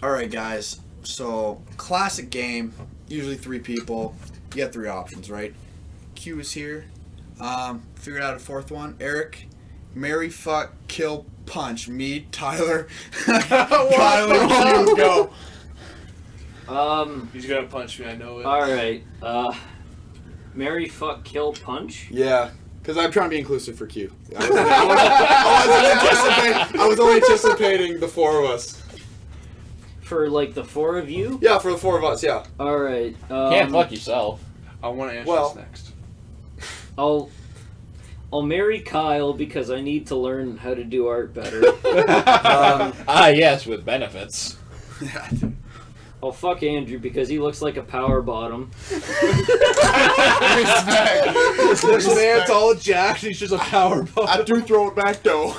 Alright, guys. So, classic game. Usually 3 people. You get 3 options, right? Q is here. Figured out a 4th one. Eric, marry, fuck, kill, punch. Me, Tyler, Kyler, Q, go. He's gonna punch me, I know it. Alright, marry, fuck, kill, punch? Yeah, because I'm trying to be inclusive for Q. I was only anticipating the 4 of us. For, like, the 4 of you? Yeah, for the 4 of us, yeah. Alright, Can't fuck yourself. I want to answer Well- this next. I'll marry Kyle because I need to learn how to do art better. Yes, with benefits. I'll fuck Andrew because he looks like a power bottom. This man's all jacked, he's just a power bomb. I do throw it back, though.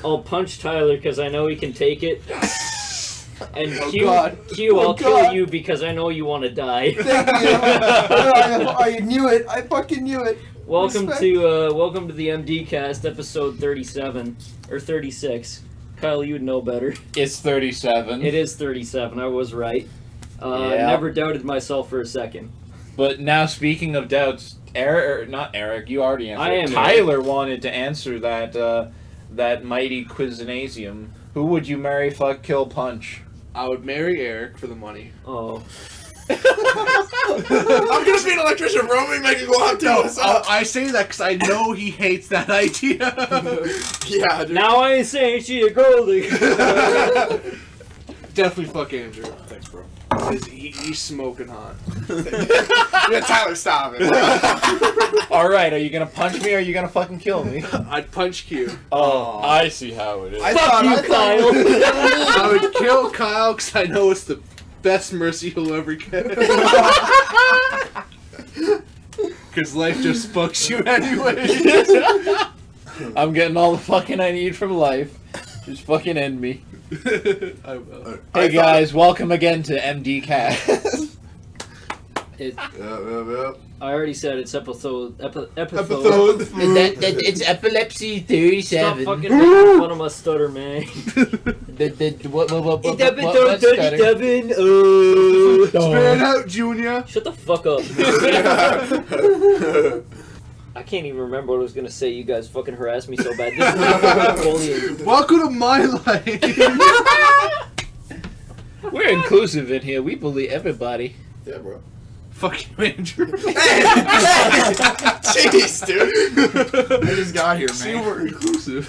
I'll punch Tyler because I know he can take it. And Q, God. I'll kill God. you because I know you want to die. Thank you. I knew it. I fucking knew it. Welcome Respect. to the MD Cast, episode 37 or 36. Kyle, you'd know better. It's 37. It is 37. I was right. Yeah. Never doubted myself for a second. But now, speaking of doubts, not Eric, you already answered. I am Tyler wanted to answer that mighty Quizinasium. Who would you marry, fuck, kill, punch? I would marry Eric for the money. Oh. I'm gonna be an electrician, bro. Make it go out to us. I say that because I know he hates that idea. Yeah, dude. Now I ain't saying she a goldie. Definitely fuck Andrew. Thanks, bro. He's smoking hot. Yeah, Tyler, stop it. Alright, are you gonna punch me or are you gonna fucking kill me? I'd punch Q. Oh, I see how it is. Fuck you, Kyle. I would kill Kyle because I know it's the best mercy he'll ever get. Because life just fucks you anyway. I'm getting all the fucking I need from life. Just fucking end me. I will. Hey guys, welcome again to MD Cast. I already said it's episode. It's epilepsy 37. Stop fucking making fun of my stutter, man. What It's episode 37. Spit it out, Junior. Shut the fuck up. I can't even remember what I was gonna say. You guys fucking harassed me so bad. This is fucking bullying. Welcome to my life. We're inclusive in here. We bully everybody. Yeah, bro. Fuck you, Andrew. Jeez, dude. I just got here, See, man. we're inclusive.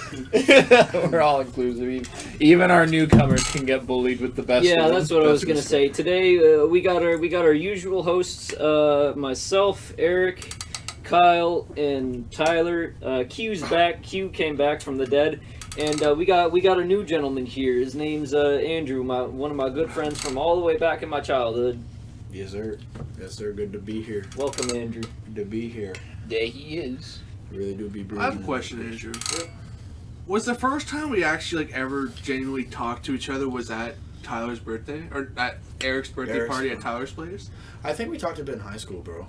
We're all inclusive. Even our newcomers can get bullied with the best. Yeah, of that's them. what I was gonna say. Today we got our usual hosts. Myself, Eric, Kyle, and Tyler. Q's back. Q came back from the dead. And we got a new gentleman here. His name's Andrew, one of my good friends from all the way back in my childhood. Yes, sir. Yes, sir. Good to be here. Welcome, Andrew. Good to be here. There he is. Really do be breathing. I have a question, Andrew. Was the first time we actually ever genuinely talked to each other was at Tyler's birthday or at Eric's birthday party at Tyler's place? I think we talked a bit in high school, bro.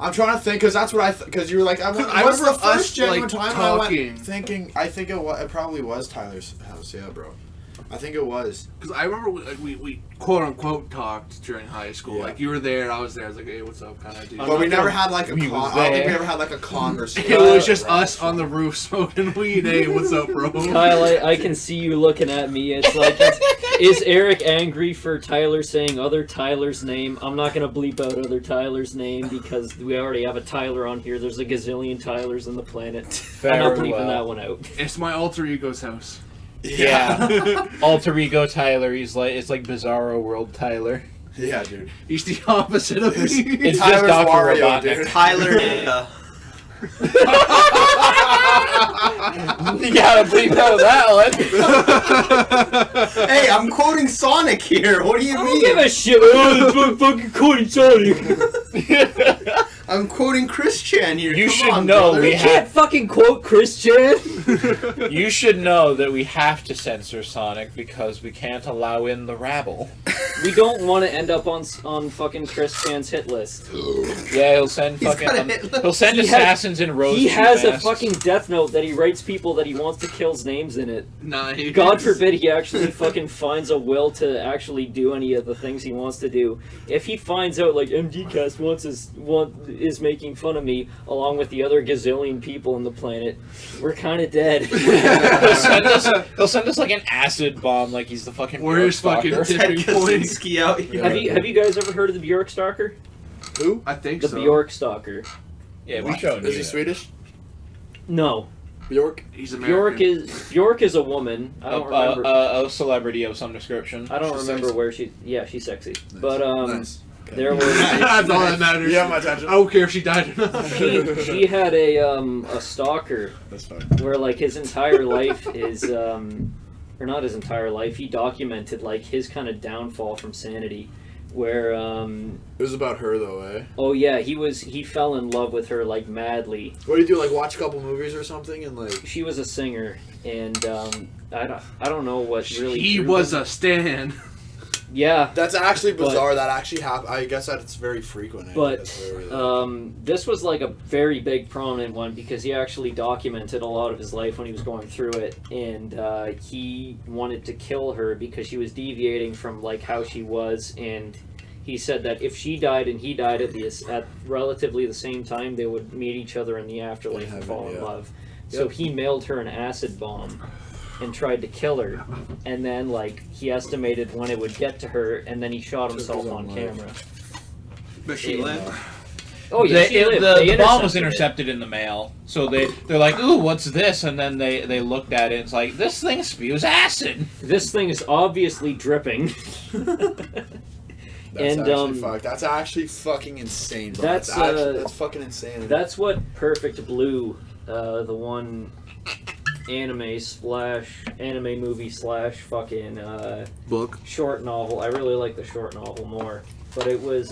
I'm trying to think because that's what because you were like, I what's remember the first us, genuine like, time talking. I went thinking. I think it probably was Tyler's house. Yeah, bro. I think it was. Because I remember we quote unquote talked during high school. Yeah. Like you were there, I was there. I was like, hey, what's up, kind of dude. But we never had like a. We I was don't think we there. ever had like a conversation. It was just us on the roof smoking weed. Hey, what's up, bro? Kyle, I can see you looking at me. It's like, is Eric angry for Tyler saying other Tyler's name? I'm not gonna bleep out other Tyler's name because we already have a Tyler on here. There's a gazillion Tylers on the planet. I'm not Very bleeping well. that one out. It's my alter ego's house. Yeah. Alter ego Tyler. It's like Bizarro World Tyler. Yeah, dude. He's the opposite of me. It's Tyler's just Dr. Wario, Robotnik. dude. Tyler. You gotta bleep out that one. Hey, I'm quoting Sonic here. What do you I don't mean? give a shit. Oh, it's fucking quoting Sonic. I'm quoting Chris Chan here. You Come should on, know brother. we You can't fucking quote Christian. You should know that we have to censor Sonic because we can't allow in the rabble. we don't want to end up on fucking Chris Chan's hit list. Yeah, he'll send He's got a fucking hit list. he'll send He has- assassins in rows. He to has a masks. fucking death note that he writes people that he wants to kill's names in it. Nice. God forbid he actually fucking finds a will to actually do any of the things he wants to do. If he finds out like MGCast is making fun of me along with the other gazillion people on the planet, we're kind of dead. He'll send us like an acid bomb, like he's the fucking. Where's fucking Bjork stalker. tipping point? Kaczynski out here. Have you guys ever heard of the Bjork Stalker? Who? I think The so. Bjork Stalker. Yeah, we showed you. Is he that. Swedish? No. Bjork? He's American. Bjork is a woman. I don't remember. A celebrity of some description. I don't she's remember sexy. where she. Yeah, she's sexy. Nice. But Nice. Okay. there was. That's all that matters. You have my attention. I don't care if she died or not. She had a stalker That's fine. where like his entire life is or not his entire life. He documented like his kind of downfall from sanity, where It was about her though, eh? oh yeah, he fell in love with her like madly. What do you do? Like watch a couple movies or something and like. She was a singer, and I don't know what really. He drew was them. a stan. Yeah. That's actually bizarre. That actually happened. I guess that it's very frequent. Eh? But That's very, this was like a very big prominent one because he actually documented a lot of his life when he was going through it, and he wanted to kill her because she was deviating from like how she was, and he said that if she died and he died at relatively the same time, they would meet each other in the afterlife and heaven, fall in yeah. love. So he mailed her an acid bomb and tried to kill her, and then like he estimated when it would get to her, and then he shot himself his on own camera. But she Yeah. lived. Oh yeah, she lived. They The bomb was intercepted it. intercepted in the mail, so they're like, "Ooh, what's this?" And then they looked at it. It's like this thing spews acid. This thing is obviously dripping. that's and, actually fucked. That's actually fucking insane, bro. that's, That's fucking insane. That's what Perfect Blue, the one anime movie / fucking Book. short novel. I really like the short novel more, but it was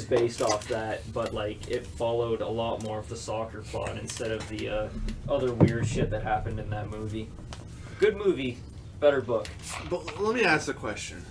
based off that, but like it followed a lot more of the soccer plot instead of the other weird shit that happened in that movie. Good movie, better book. But let me ask a question.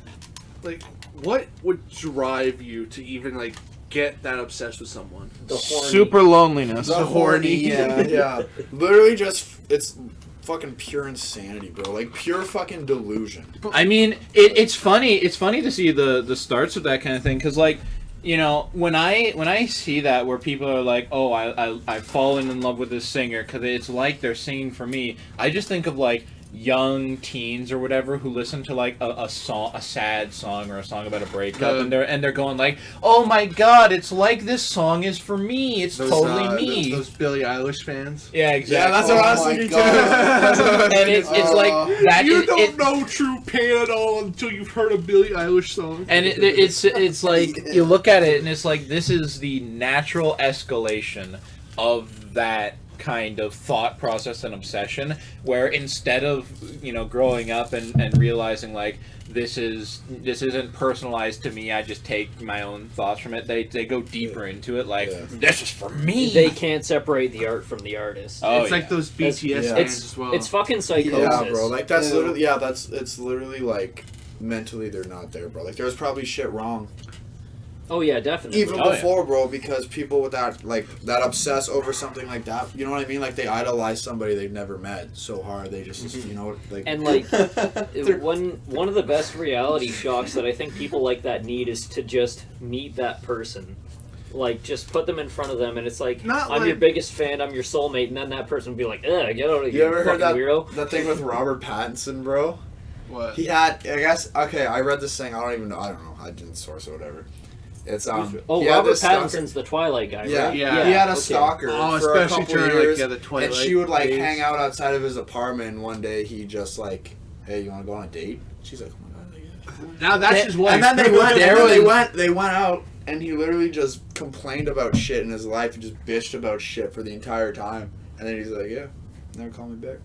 Like, what would drive you to even like get that obsessed with someone? The horny. Super loneliness. the horny. Yeah. Literally just it's fucking pure insanity, bro. Like pure fucking delusion. I mean, it's funny. It's funny to see the starts of that kind of thing, because like, you know, when I see that where people are like, oh, I've fallen in love with this singer because it's like they're singing for me. I just think of like young teens or whatever who listen to like a sad song or a song about a breakup, and they're going like, oh my god, it's like this song is for me. It's totally me. Those Billie Eilish fans. Yeah, exactly. Yeah, that's what I was Oh my thinking too. God. That's what I was And thinking it's too. like that. You it- don't it- know true pain at all until you've heard a Billie Eilish song. And it's like you look at it and it's like this is the natural escalation of that kind of thought process and obsession, where instead of, you know, growing up and realizing like this isn't personalized to me, I just take my own thoughts from it, they go deeper into it, like this is for me. They can't separate the art from the artist. Oh, It's like yeah. those BTS Yeah. fans as well. It's fucking psychosis. Yeah, bro. Like that's Ew. literally it's literally like mentally they're not there, bro. Like there's probably shit wrong Oh yeah, definitely. even Oh, yeah. before, bro, because people with that that obsess over something like that, you know what I mean? Like they idolize somebody they've never met so hard they just you know like And like one of the best reality shocks that I think people like that need is to just meet that person. Like just put them in front of them and it's like, Not I'm like- your biggest fan, I'm your soulmate, and then that person would be like, ugh, get out of you here, ever fucking heard that weirdo. that thing with Robert Pattinson, bro? what? He had, I guess, okay, I read this thing, I don't know, I didn't source or whatever. It's Oh, he had Robert this stalker- Pattinson's the Twilight guy, Yeah, right? Yeah. he had a okay. stalker Oh, for a especially couple during years, like the Twilight. and she would like days. hang out outside of his apartment. And one day he just like, hey, you want to go on a date? She's like, oh my god, yeah. Now that's his wife. And then they went. There And then was- they went out, and he literally just complained about shit in his life and just bitched about shit for the entire time. And then he's like, yeah, never call me back.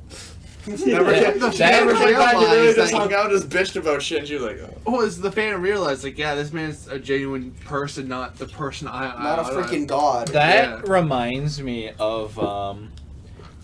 Never came back. He literally just hung out, and just bitched about shit. And she was like, oh. Oh, as the fan realized, like, yeah, this man's a genuine person, not the person I. Not a freaking god. That Yeah. reminds me of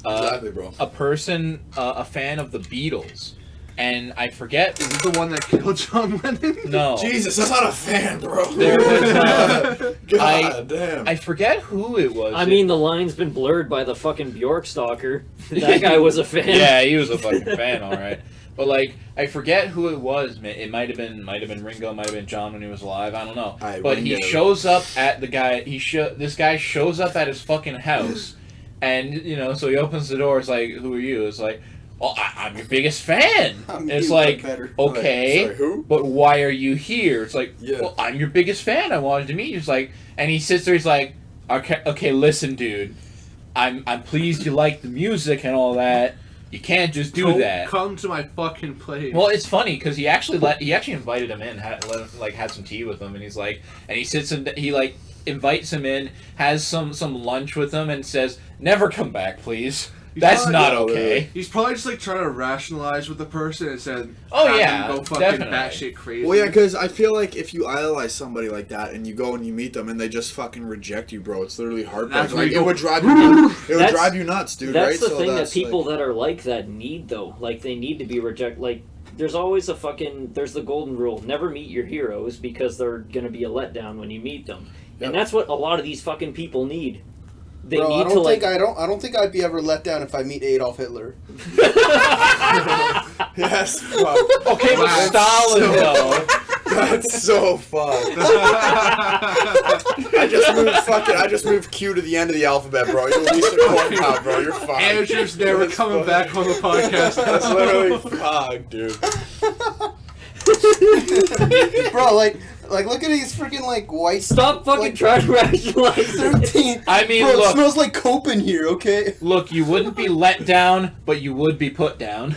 Exactly, bro. a person, a fan of the Beatles, and I forget. Is it the one that killed John Lennon? No. Jesus, that's not a fan, bro. There was, God damn. I forget who it was. I mean, the line's been blurred by the fucking Bjork stalker. That guy was a fan. Yeah, he was a fucking fan, all right. But like, I forget who it was. It might have been Ringo, might have been John when he was alive. I don't know. But he shows up at the guy. This guy shows up at his fucking house, and so he opens the door. It's like, who are you? It's like, well, I'm your biggest fan. It's like, okay, Sorry, who? but why are you here? It's like, Yeah. well, I'm your biggest fan. I wanted to meet you. It's like, and he sits there. He's like, okay, listen, dude. I'm pleased you like the music and all that. You can't just do that. Come to my fucking place. Well, it's funny because he actually invited him in, had some tea with him, and he's like, and he sits and he like invites him in, has some lunch with him, and says, "Never come back, please. That's not okay." He's probably just like trying to rationalize with the person and said, Oh, have yeah, them go fucking definitely. batshit crazy. Well, yeah, because I feel like if you idolize somebody like that and you go and you meet them and they just fucking reject you, bro, it's literally That's heartbreaking. where Like, you it go, would drive you. It would That's- drive you nuts, dude. That's right? the thing that that's, people that are like that need, though. Like, they need to be rejected. Like, there's always there's the golden rule. Never meet your heroes because they're going to be a letdown when you meet them. Yep. And that's what a lot of these fucking people need. They Bro, need I don't to, like... I don't think I'd be ever let down if I meet Adolf Hitler. Yes, fuck. Okay, but Wow. Stalin though. That's so fucked. I just moved Q to the end of the alphabet, bro. You're at least a corn now, bro. You're fine. Andrew's never That's coming fucking- back on the podcast. That's literally fucked, dude. Bro, like look at these freaking like white. Stop fucking like, trying to rationalize it. 13. I mean, Bro, it look, smells like cope in here. Okay. you wouldn't be let down, but you would be put down.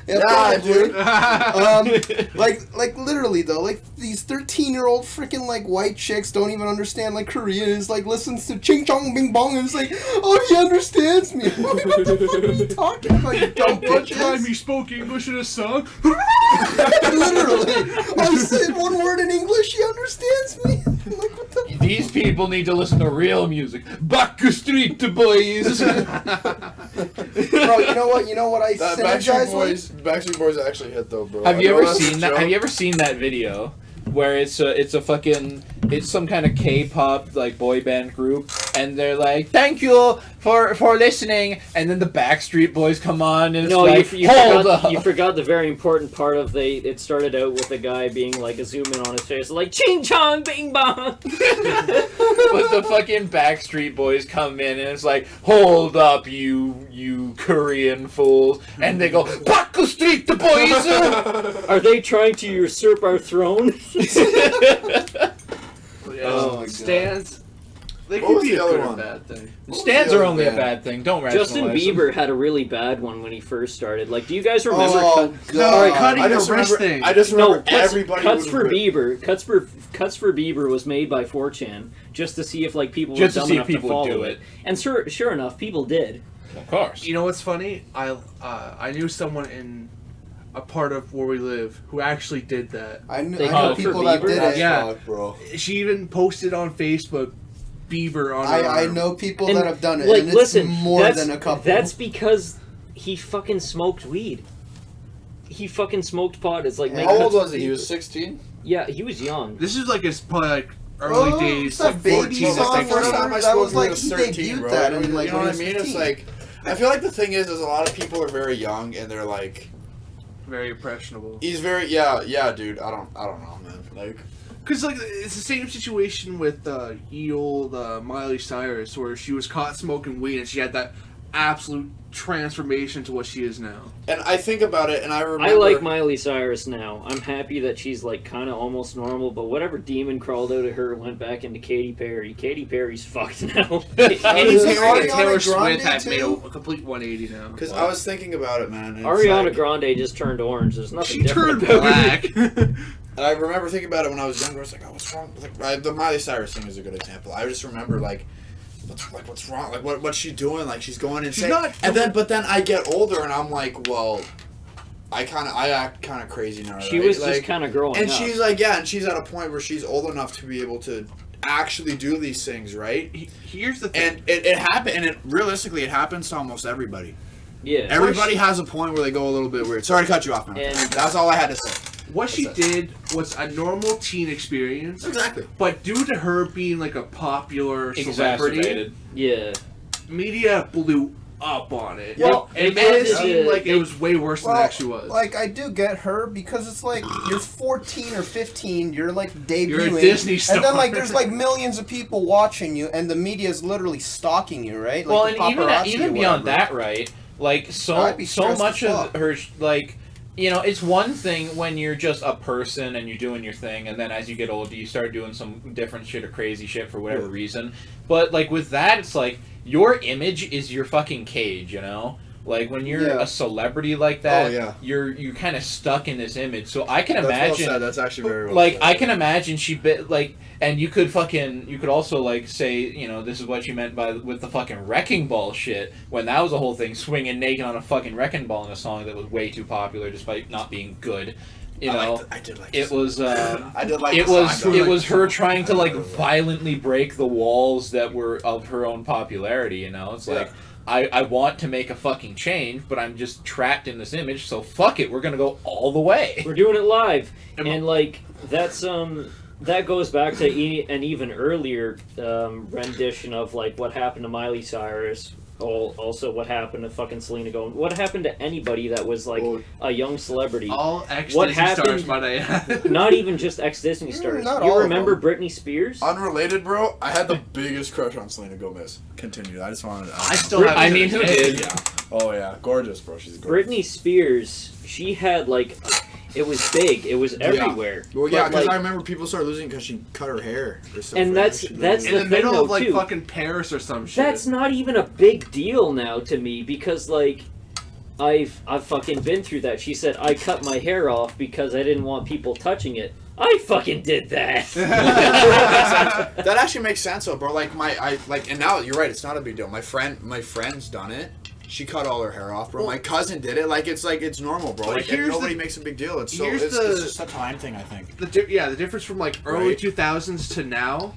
Yeah, Nah, probably. dude. Like literally though, like these 13-year-old freaking like white chicks don't even understand like Korean. Is like listens to Ching Chong Bing Bong and it's like, oh, he understands me. What the fuck are you talking about? You dumb One time bitches. he spoke English in a song. Literally, I said one word in English. He understands me. I'm like, what the? These people need to listen to real music. Back the street, boys. Bro, you know what? You know what I synergize with? Backstreet Boys actually hit though, bro. Have I you know ever that's a seen that? joke. Have you ever seen that video where it's some kind of K-pop like boy band group, and they're like, "Thank you for listening," and then the Backstreet Boys come on and it's No, like, you "Hold forgot, up." you forgot the very important part of it started out with a guy being like a zoom in on his face, like ching chong bing bong. But the fucking Backstreet Boys come in and it's like, "Hold up, you Korean fools," and they go, "Back the street, the boys." Are they trying to usurp our throne? Oh my God. Stands. They What could was be the a other good or one? bad thing. Stands the are other only a band? bad thing. Don't rationalize Justin them. Bieber had a really bad one when he first started. Like, do you guys remember? Oh No, God. cutting I the just wrist remember. thing. I just remember Cuts, everybody. Cuts was for good. Bieber. Cuts for Bieber was made by 4chan just to see if like people Just to were dumb see if enough to people would follow do it. it. And sure enough, people did. Of course. You know what's funny? I knew someone in a part of where we live who actually did that. I They know cut for people that Bieber? did it. Yeah. Fuck, bro. She even posted on Facebook Bieber on her I arm. know people And, that have done it, like, and it's listen, more that's, than a couple. That's because he fucking smoked weed. He fucking smoked pot. It's like Yeah. How old was he? He was 16. Yeah, he was young. This is like his probably like early days, it's a like baby 14 to song. 16. First time I That spoke was to him like was he 13, debuted bro. that You in, like, know when what I he was mean? It's 15. like, I feel like the thing is a lot of people are very young and they're like, Very impressionable. he's very yeah, dude. I don't know, man. Like, Because like it's the same situation with old Miley Cyrus, where she was caught smoking weed and she had that absolute transformation to what she is now. and I think about it, and I remember. I like Miley Cyrus now. I'm happy that she's like kind of almost normal, but whatever demon crawled out of her went back into Katy Perry. Katy Perry's fucked now. Katy Is it Perry and Ariana Taylor Grande Swift have too? made a complete 180 now. Because I was thinking about it, man. and it's Ariana like- Grande just turned orange. There's nothing She different turned about black. And I remember thinking about it when I was younger. I was like, "Oh, what's wrong?" Like, the Miley Cyrus thing is a good example. I just remember like, what's wrong? Like, what's she doing? Like, she's going insane. not- But then I get older and I'm like, well, I act kind of crazy now. She right? was like, just kind of growing and up. she's like, yeah, and she's at a point where she's old enough to be able to actually do these things, right? Here's the thing. And it happened, and realistically, it happens to almost everybody. Yeah. Everybody has a point where they go a little bit weird. Sorry to cut you off, man. And- That's all I had to say. What she did was a normal teen experience, Exactly. but due to her being like a popular celebrity, Exacerbated. Yeah. media blew up on it. Well, it they made it wanted seem to- like it was way worse than it actually was. Like, I do get her because it's like you're 14 or 15, you're like debuting. You're a Disney star. And then, like, there's like millions of people watching you, and the media is literally stalking you, right? Like, Well, the and paparazzi even or beyond whatever. that, right? Like I'd be so stressed much as of fuck. her like. You know, it's one thing when you're just a person and you're doing your thing, and then as you get older, you start doing some different shit or crazy shit for whatever reason. But, like, with that, it's like, your image is your fucking cage, you know? Like, when you're Yeah. a celebrity like that, Oh, yeah. you're kind of stuck in this image. So I can That's well imagine... said. That's actually very well like said. I can imagine like, and you could also like say, you know, this is what she meant with the fucking wrecking ball shit, when that was a whole thing, swinging naked on a fucking wrecking ball in a song that was way too popular despite not being good. You know, I did like it was I did like it the was song, it though. was her trying to like violently break the walls that were of her own popularity. You know, it's like. I want to make a fucking change, but I'm just trapped in this image, so fuck it, we're gonna go all the way. We're doing it live, and like that's that goes back to an even earlier rendition of like what happened to Miley Cyrus. Also, what happened to fucking Selena Gomez? What happened to anybody that was like a young celebrity? all ex What Disney stars, happened- might I add. Not even just ex-Disney stars. not You all of remember them. Britney Spears? Unrelated, bro. I had the biggest crush on Selena Gomez. Continue. I just wanted. I still have. I mean, who did? Yeah. Oh yeah, gorgeous, bro. She's gorgeous. Britney Spears, she had like, it was big. It was everywhere. Well, yeah, But, because like, I remember people started losing because she cut her hair or something. And that's in the the thing, middle though, of like too. fucking Paris or some shit. That's not even a big deal now to me because like I've fucking been through that. She said I cut my hair off because I didn't want people touching it. I fucking did that. That actually makes sense, though, bro. Like and now you're right. It's not a big deal. My friend's done it. She cut all her hair off, bro. My cousin did it. Like it's normal, bro. But Like here's nobody the- makes a big deal. It's here's it's the- just a time thing, I think. the difference from like early Right. 2000s to now.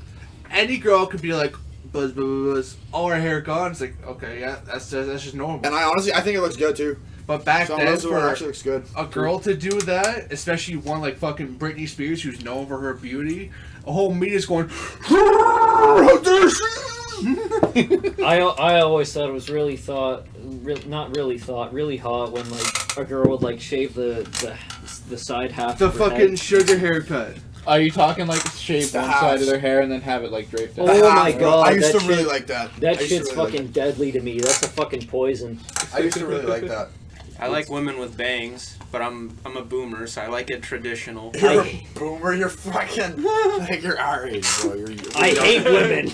Any girl could be like buzz, buzz, buzz, buzz, all her hair gone. It's like okay, yeah, that's just normal. And I think it looks good too. But back Some then, of those for actually looks good. a girl to do that, especially one like fucking Britney Spears, who's known for her beauty, a whole media's going. How dare she? I always thought it was really hot when like a girl would like shave the side half The of her fucking head. sugar haircut. Are you talking like shave The one side halves. of their hair and then have it like draped down? Oh my Bro, god, I used that to really shit- like that. I That used to shit's really like fucking deadly to me. That's a fucking poison. I used to really like that. I like women with bangs, but I'm a boomer, so I like it traditional. You're I- a boomer. You're fucking like you're our age, bro. You're I hate women.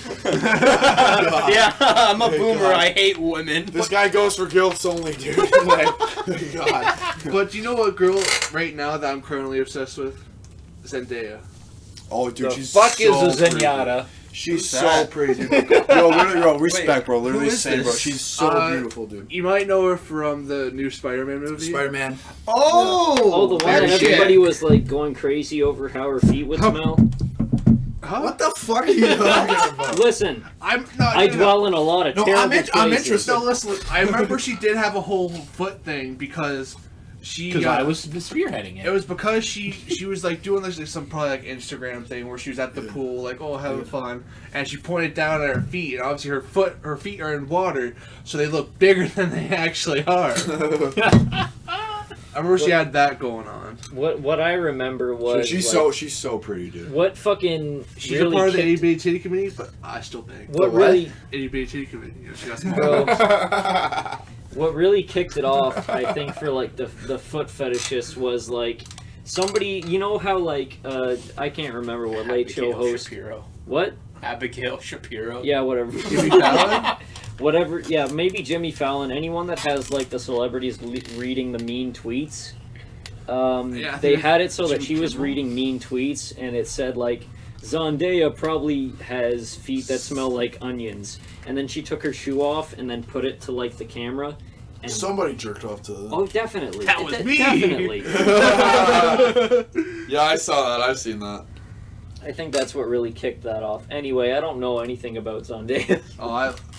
Yeah, I'm a Thank boomer. God. I hate women. This guy goes for gilfs only, dude. Like, thank God. But you know what girl right now that I'm currently obsessed with? Zendaya. Oh, dude, The she's fuck so is a pretty. Zenyatta? She's Who's so that? pretty, dude. Yo, literally, bro, respect, bro. Literally, who is same, bro. this? She's so beautiful, dude. You might know her from the new Spider-Man movie. Spider-Man. Oh, the one That that shit. everybody was like going crazy over how her feet would smell. Huh? What the fuck are you talking about? Listen, I'm not. I dwell in a lot of No, terrible I'm places. interested. No, listen. I remember she did have a whole foot thing because she. Because I was spearheading It it. was because she was like doing like some probably like Instagram thing where she was at the pool like having fun, and she pointed down at her feet, and obviously her feet are in water, so they look bigger than they actually are. I remember she had that going on. What I remember was She's like, so pretty, dude. what fucking She's really a part of the kicked- itty bitty titty community, but I still bang. what what? really Itty bitty titty community. You know, she got some. bro, what really kicked it off, I think, for like the foot fetishists was like somebody, you know how like I can't remember what late show Abigail host Shapiro. what Abigail Shapiro. yeah whatever Jimmy Fallon? whatever yeah maybe Jimmy Fallon, anyone that has like the celebrities reading the mean tweets. Yeah, I They think had it so that Jimmy she was Kimmel. reading mean tweets, and it said like Zendaya probably has feet that smell like onions, and then she took her shoe off and then put it to like the camera. And Somebody jerked off to them. oh, definitely, That was me! Definitely. Yeah, I saw that. I've seen that. I think that's what really kicked that off. Anyway, I don't know anything about Zendaya. Oh,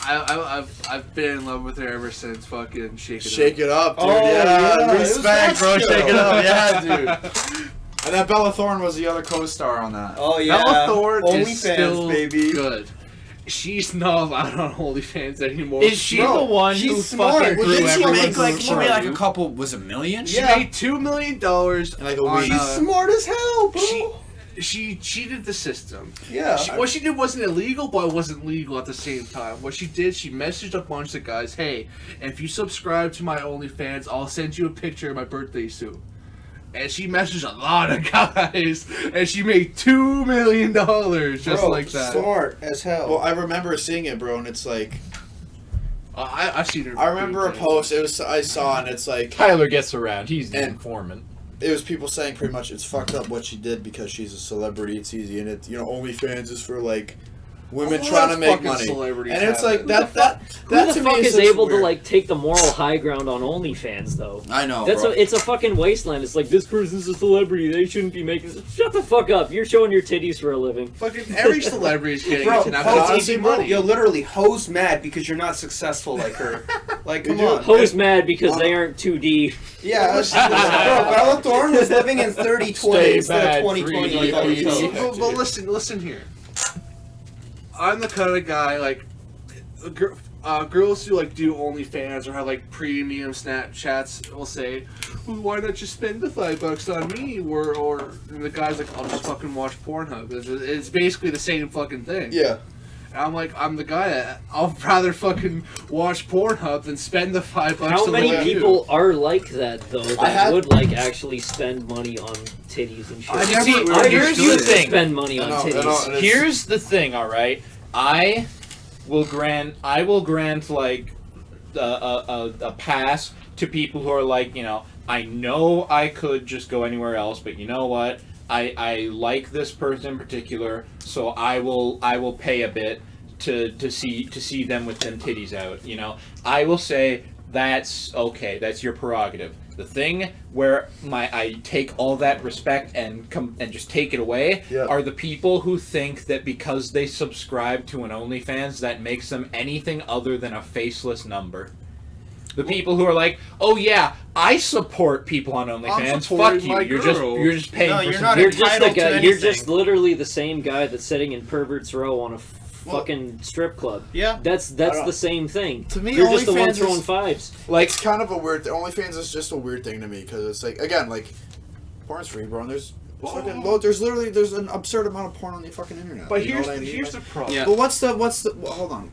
I've been in love with her ever since fucking Shake It Shake It Up, dude. Oh, yeah, it was Respect, that bro. show. Shake It Up. Yeah, dude. And that Bella Thorne was the other co-star on that. Oh yeah, Bella Thorne is OnlyFans, still baby. good. She's not allowed on OnlyFans anymore. Is she Bro, the one she's who smart. fucking Well, grew didn't she everyone's make like she made like a review? couple? Was it millions? She Yeah. made $2 million Like a on, week. She's smart as hell, bro. She cheated the system. Yeah. What she did wasn't illegal, but it wasn't legal at the same time. What she did, she messaged a bunch of guys, hey, if you subscribe to my OnlyFans, I'll send you a picture of my birthday suit. And she messaged a lot of guys, and she made $2 million just Bro, like that. Smart as hell. Well, I remember seeing it, bro, and it's like I've seen her. I remember a post. It was I saw, and it's like Tyler gets around. He's the And- informant. it was people saying pretty much it's fucked up what she did because she's a celebrity. It's easy, and it OnlyFans is for like women All trying to those make fucking money, celebrities and it's have like it. that Who the to fuck me is such able to weird. like take the moral high ground on OnlyFans though? I know, That's bro. it's a fucking wasteland. It's like this person's a celebrity. They shouldn't be making. Shut the fuck up. You're showing your titties for a living. Fucking every celebrity is getting Bro, it now. Ho's It's easy money. You're literally Ho's mad because you're not successful like her. Like, come You do. on. Ho's mad because they aren't 2D. Yeah, bro, Bella Thorne was living in 3020 Stay instead bad, of 2020 like 3D. all these But listen here. I'm the kind of guy like girls who like do OnlyFans or have like premium Snapchats will say, well, "Why not just spend the $5 on me?" Or and the guy's like, "I'll just fucking watch Pornhub." It's basically the same fucking thing. Yeah. And I'm like, I'm the guy that I'll rather fucking watch Pornhub than spend the $5 How to many look at you. people are like that though? That had- would like actually spend money on titties and shit. I never See, really here's understood the it. thing. Spend money on I know, titties. I know, and it's- Here's the thing, all right. I will grant like a pass to people who are like, I know I could just go anywhere else, but you know what? I like this person in particular, so I will pay a bit to see them with them titties out. I will say that's okay. That's your prerogative. The thing where I take all that respect and just take it away Yeah. are the people who think that because they subscribe to an OnlyFans that makes them anything other than a faceless number. The people who are like, oh yeah, I support people on OnlyFans. Fuck supporting you. my You're girl." just paying No, for you're some not You're dick. just entitled like to you're anything. just literally the same guy that's sitting in Pervert's Row on a fucking strip club. Yeah. That's don't- the same thing. To me, You're just the one OnlyFans throwing is- fives. Like, It's kind of a weird. OnlyFans is just a weird thing to me because it's like again like porn's free, bro. And there's an absurd amount of porn on the fucking internet. But you know here's what I mean? here's the Like, problem. Yeah. But hold on.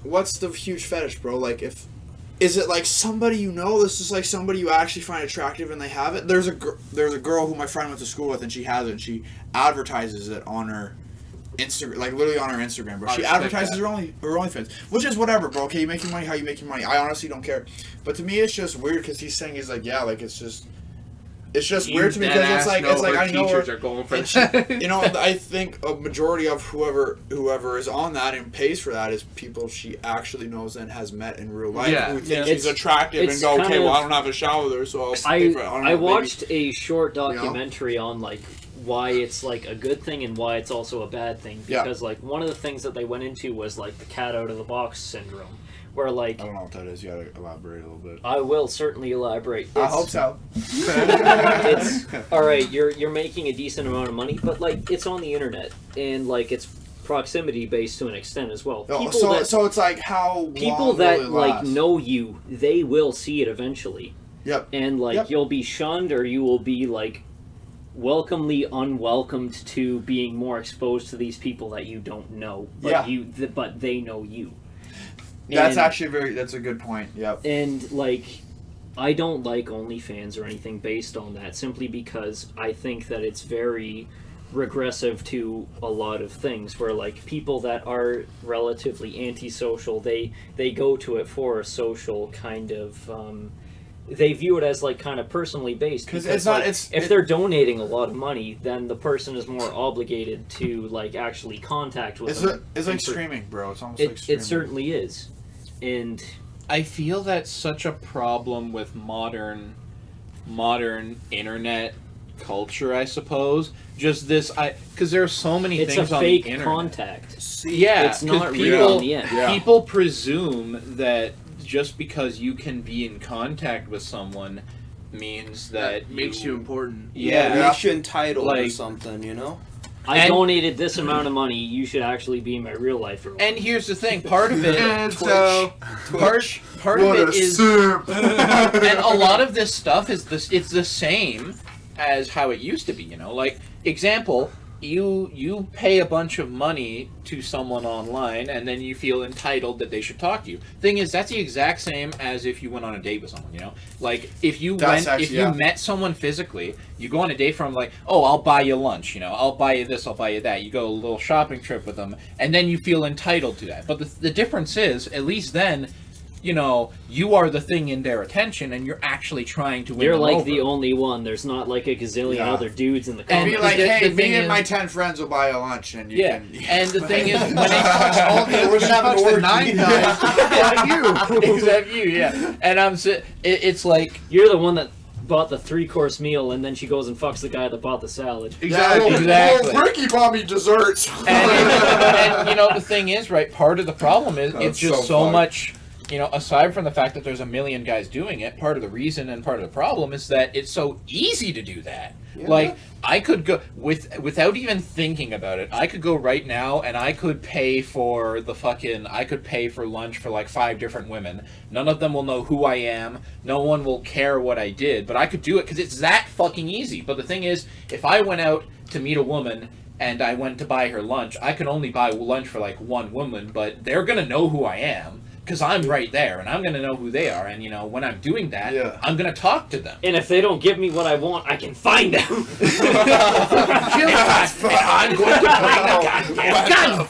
What's the huge fetish, bro? Like is it like somebody you know? This is like somebody you actually find attractive and they have it. There's a girl who my friend went to school with and she has it. And she advertises it on her Instagram, like literally on her Instagram, bro. I She respect advertises that. her OnlyFans, which is whatever, bro. Okay, you make your money how you make your money. I honestly don't care. But to me, it's just weird because he's like, yeah, like it's just weird to me because it's like I know teachers her, are going for and that. you know, I think a majority of whoever is on that and pays for that is people she actually knows and has met in real life Yeah. who think Yeah. she's attractive and it's go, kind okay, well, of- I don't have a shower there, so I'll pay for it. don't know, I maybe- watched a short know? documentary on like why it's like a good thing and why it's also a bad thing Yeah. because like one of the things that they went into was like the cat out of the box syndrome where like I don't know what that is. You gotta elaborate a little bit. I will certainly elaborate. I It's- hope so. It's all right. You're making a decent amount of money, but like it's on the internet and like it's proximity based to an extent as well. No, People so that so it's like how people long that will it like last? know you, they will see it eventually, Yep. and like Yep. you'll be shunned or you will be like welcomely unwelcomed to being more exposed to these people that you don't know, but Yeah. but they know you. That's And- actually that's a good point. Yep. And like I don't like OnlyFans or anything based on that simply because I think that it's very regressive to a lot of things where like people that are relatively antisocial they go to it for a social kind of they view it as like kind of personally based Because because it's not. like, It's if they're donating a lot of money then the person is more obligated to like actually contact with them. it's like And for- streaming, bro. It's almost like it streaming. certainly is. And I feel that's such a problem with modern internet culture, I suppose. Just this, because there are so many It's a things on the fake internet. contact. Yeah, It's not 'cause real in the end. Yeah. people presume that just because you can be in contact with someone means that makes you important. Yeah. It makes you entitled or Like- something, you know? I And- donated this amount of money. You should actually be my real life role. And here's the thing, part of it, And so, part of it is, simp. and a lot of this stuff is this. It's the same as how it used to be. You know, like example, you pay a bunch of money to someone online, and then you feel entitled that they should talk to you. Thing is, that's the exact same as if you went on a date with someone. You know, like if you met someone physically, you go on a date from like, oh, I'll buy you lunch. You know, I'll buy you this, I'll buy you that. You go a little shopping trip with them, and then you feel entitled to that. But the difference is, at least then, you know, you are the thing in their attention, and you're actually trying to win You're them like over. the only one. There's not like a gazillion Yeah. other dudes in the And Be company. like, the hey, thing me and is- my 10 friends will buy you lunch, and you Yeah, can. and the thing is, when it all the other fucks the 9 guys, like you. except you, yeah, and it's like You're the one that bought the 3-course meal, and then she goes and fucks the guy that bought the salad. Exactly. Exactly. Oh, Ricky bought me desserts. and you know the thing is, right, part of the problem is That's it's just so so funny. much, you know, aside from the fact that there's a million guys doing it, part of the reason and part of the problem is that it's so easy to do that. Yeah. Like I could go without even thinking about it, I could go right now and I could pay for lunch for like 5 different women. None of them will know who I am. No one will care what I did, but I could do it because it's that fucking easy. But the thing is, if I went out to meet a woman and I went to buy her lunch, I could only buy lunch for like one woman, but they're gonna know who I am because I'm right there and I'm gonna know who they are. And you know, when I'm doing that, Yeah. I'm gonna talk to them. And if they don't give me what I want, I can find them. I'm going to bring the goddamn gun.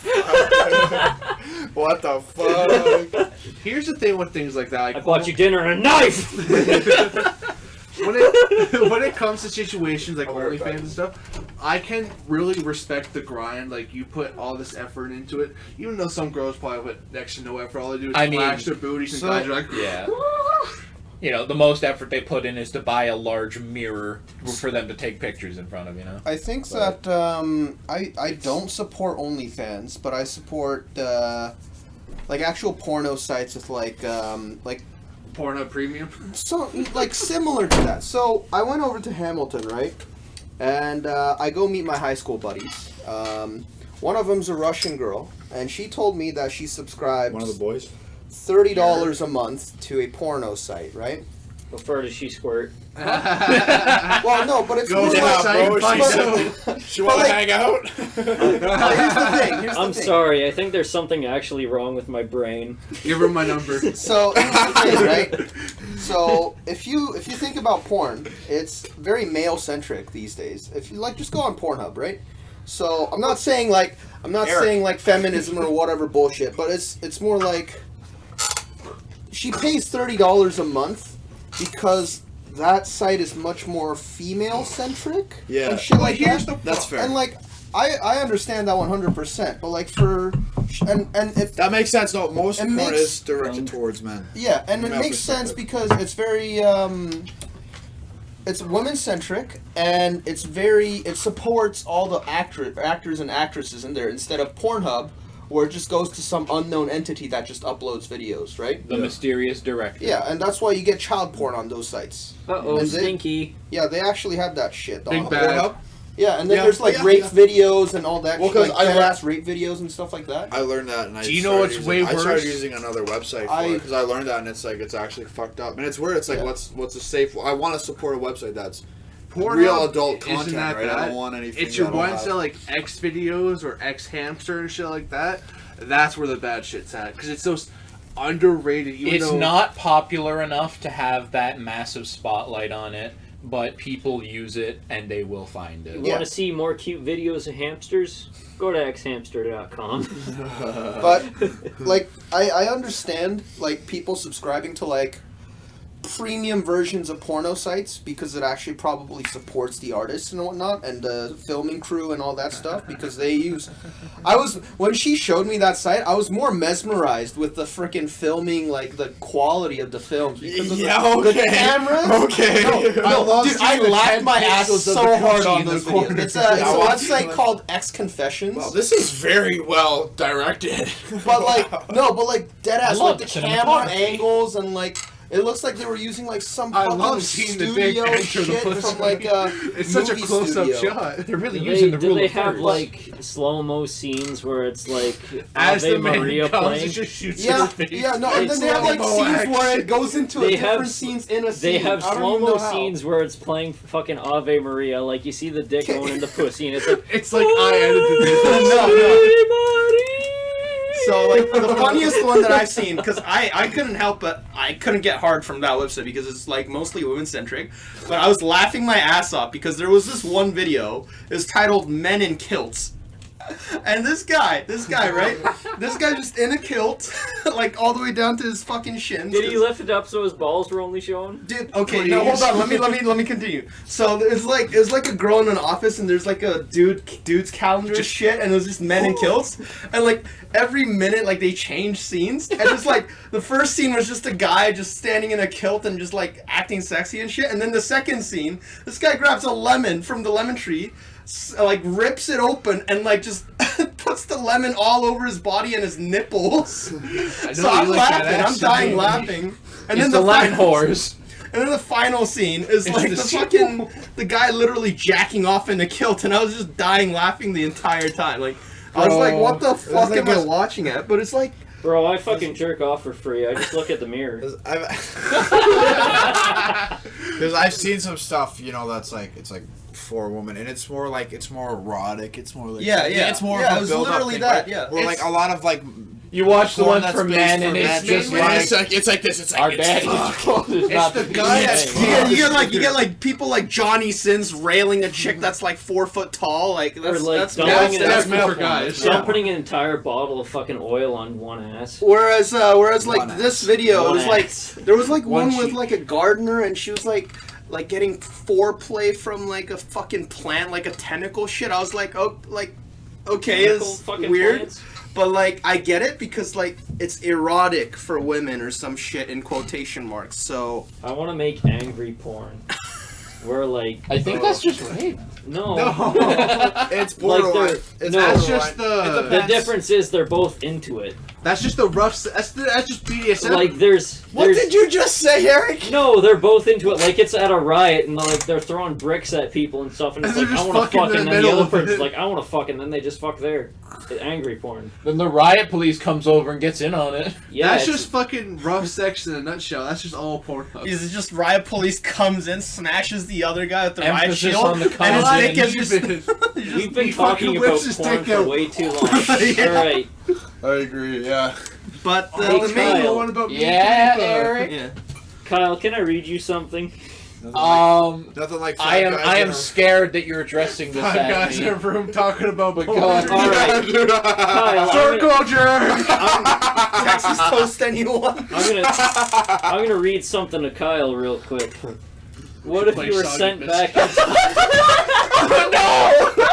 What the fuck? Here's the thing with things like that. Like, I bought you dinner and a knife! when it comes to situations like I'll wear it OnlyFans back. and stuff, I can really respect the grind. Like you put all this effort into it, even though some girls probably put next to no effort. All they do is I mean, flash their booties, and so- guys are like, Yeah. You know, the most effort they put in is to buy a large mirror for them to take pictures in front of, you know? I think that I don't support OnlyFans, but I support like actual porno sites with like Pornhub Premium. so like similar to that. So I went over to Hamilton, right? And I go meet my high school buddies. One of them's a Russian girl, and she told me that she subscribes One of the boys. $30 a month to a porno site, right? How far does she squirt? Well, no, but it's Go more to like, that bro, site, she's find out. She want like- to hang out? here's the thing. Here's the I'm thing. sorry, I think there's something actually wrong with my brain. Give her my number. So here's the thing, right? So if you think about porn, it's very male centric these days. If you like, just go on Pornhub, right? So I'm not saying like feminism or whatever bullshit, but it's more like she pays $30 a month because that site is much more female centric. Yeah. and shit like here's that. That's fair. And like I understand that 100%, but like and if That makes sense. No, most It porn makes- is directed towards men. yeah, and it Male makes sense perspective. because it's very it's women centric and it supports all the actors and actresses in there instead of Pornhub where it just goes to some unknown entity that just uploads videos, right? The mysterious director. Yeah, and that's why you get child porn on those sites. Uh-oh, And they- stinky. Yeah, they actually have that shit. Big on bad. Pornhub. Yeah, and then Yeah, there's like yeah, rape yeah. videos and all that Well, shit, 'cause like I dead learned- ass rape videos and stuff like that. I learned that, and I Do you know started what's using, way I started worse? using another website for it because I learned that, and it's like it's actually fucked up, and it's weird. It's like Yeah. what's a safe? I want to support a website that's Pornhub real adult isn't content, that right? I bad. don't want anything. It's your that'll ones have- that like X videos or X hamster and shit like that. That's where the bad shit's at because it's so underrated. Even It's though, not popular enough to have that massive spotlight on it, but people use it and they will find it. You Yeah. want to see more cute videos of hamsters? Go to xhamster.com. But like I understand like people subscribing to like premium versions of porno sites because it actually probably supports the artists and whatnot and the filming crew and all that stuff because they use. When she showed me that site, I was more mesmerized with the freaking filming, like the quality of the films because of the cameras. Okay. I laughed my ass so hard on those videos. It's a website called X Confessions. Well, this is very well directed. But dead ass, love like the cinematography. camera angles and like it looks like they were using like some I fucking love seeing the big studio picture of the shit pussy. from like a It's such a movie close-up studio. shot. They're really Do using the they, rule do they of have thirds. like slow-mo scenes where it's like As Ave the man Maria comes, playing? it just shoots Yeah, in his face. yeah, no, and then they have like Slow-mo scenes where action. it goes into They a different have- scenes in a scene. They have I don't even slow-mo know how. scenes where it's playing fucking Ave Maria, like you see the dick going in the pussy, and it's like, It's like I edited this. So like the funniest one that I've seen, because I couldn't help but I couldn't get hard from that website because it's like mostly women centric, but I was laughing my ass off because there was this one video. It was titled "Men in Kilts." And this guy, right? This guy just in a kilt, like all the way down to his fucking shins. Did he lift it up so his balls were only showing? Dude, okay, no, hold on. Let me continue. So it was like a girl in an office, and there's like a dude's calendar and shit, and it was just men in kilts, and like every minute, like they changed scenes, and it's like the first scene was just a guy just standing in a kilt and just like acting sexy and shit, and then the second scene, this guy grabs a lemon from the lemon tree. Like rips it open and like just puts the lemon all over his body and his nipples. So I'm laughing, I'm dying laughing. And then the lemon final, whores. and then the final scene is like the the guy literally jacking off in a kilt, and I was just dying laughing the entire time. Like I was Bro, like, what the fuck like am I a- watching at? But it's like Bro, I fucking jerk off for free. I just look at the mirror. Because I've seen some stuff, that's like it's like for a woman, and it's more erotic. It's more like it's more Yeah, of it a was build-up literally thing, that, right? yeah. Where like a lot of like You watch the porn one that's for based men, for and it's men, just mainly like It's like this. It's like our it's daddy. fuck. It's the guy that's you get like people like Johnny Sins railing a chick that's like 4 foot tall. Like that's like that's dumping That's it that's definitely in for guys. So I'm putting an entire bottle of fucking oil on one ass. Whereas like One this video, it One was like ass. there was like One one with cheek. like a gardener, and she was like getting foreplay from like a fucking plant, like a tentacle shit. I was like, oh, like okay, Tentacle it's fucking weird, plants? but like I get it because like it's erotic for women or some shit in quotation marks. So I want to make angry porn. Where like I think that's just rape. no. it's Like borderline. they're- It's no. That's borderline. just The difference is they're both into it. That's just the rough. That's just BDSM. Like there's What did you just say, Eric? No, they're both into it. Like it's at a riot and like they're throwing bricks at people and stuff, and it's And like they're I just want to fucking fuck, in and the then the middle other of it. person's like I want to fuck, and then they just fuck there. Angry porn. Then the riot police comes over and gets in on it. Yeah, that's it's- just fucking rough sex in a nutshell. That's just all porn. is just riot police comes in, smashes the other guy with the riot Emphasis shield, on the and his comes dick in. is just we've been he talking fucking about whips his porn dick for out. way too long. Yeah. All right, I agree. Yeah. But Hey, the main Kyle. one about Yeah, me. Eric. yeah. Kyle, can I read you something? Nothing like I am Five I am Guys scared that you're addressing this Five at guys in a me. room talking about But porn. go on. All right, Kyle, Circle jerk. Texas toast anyone? I'm gonna read something to Kyle real quick. What if Play you were Soggy sent Biscuit. back?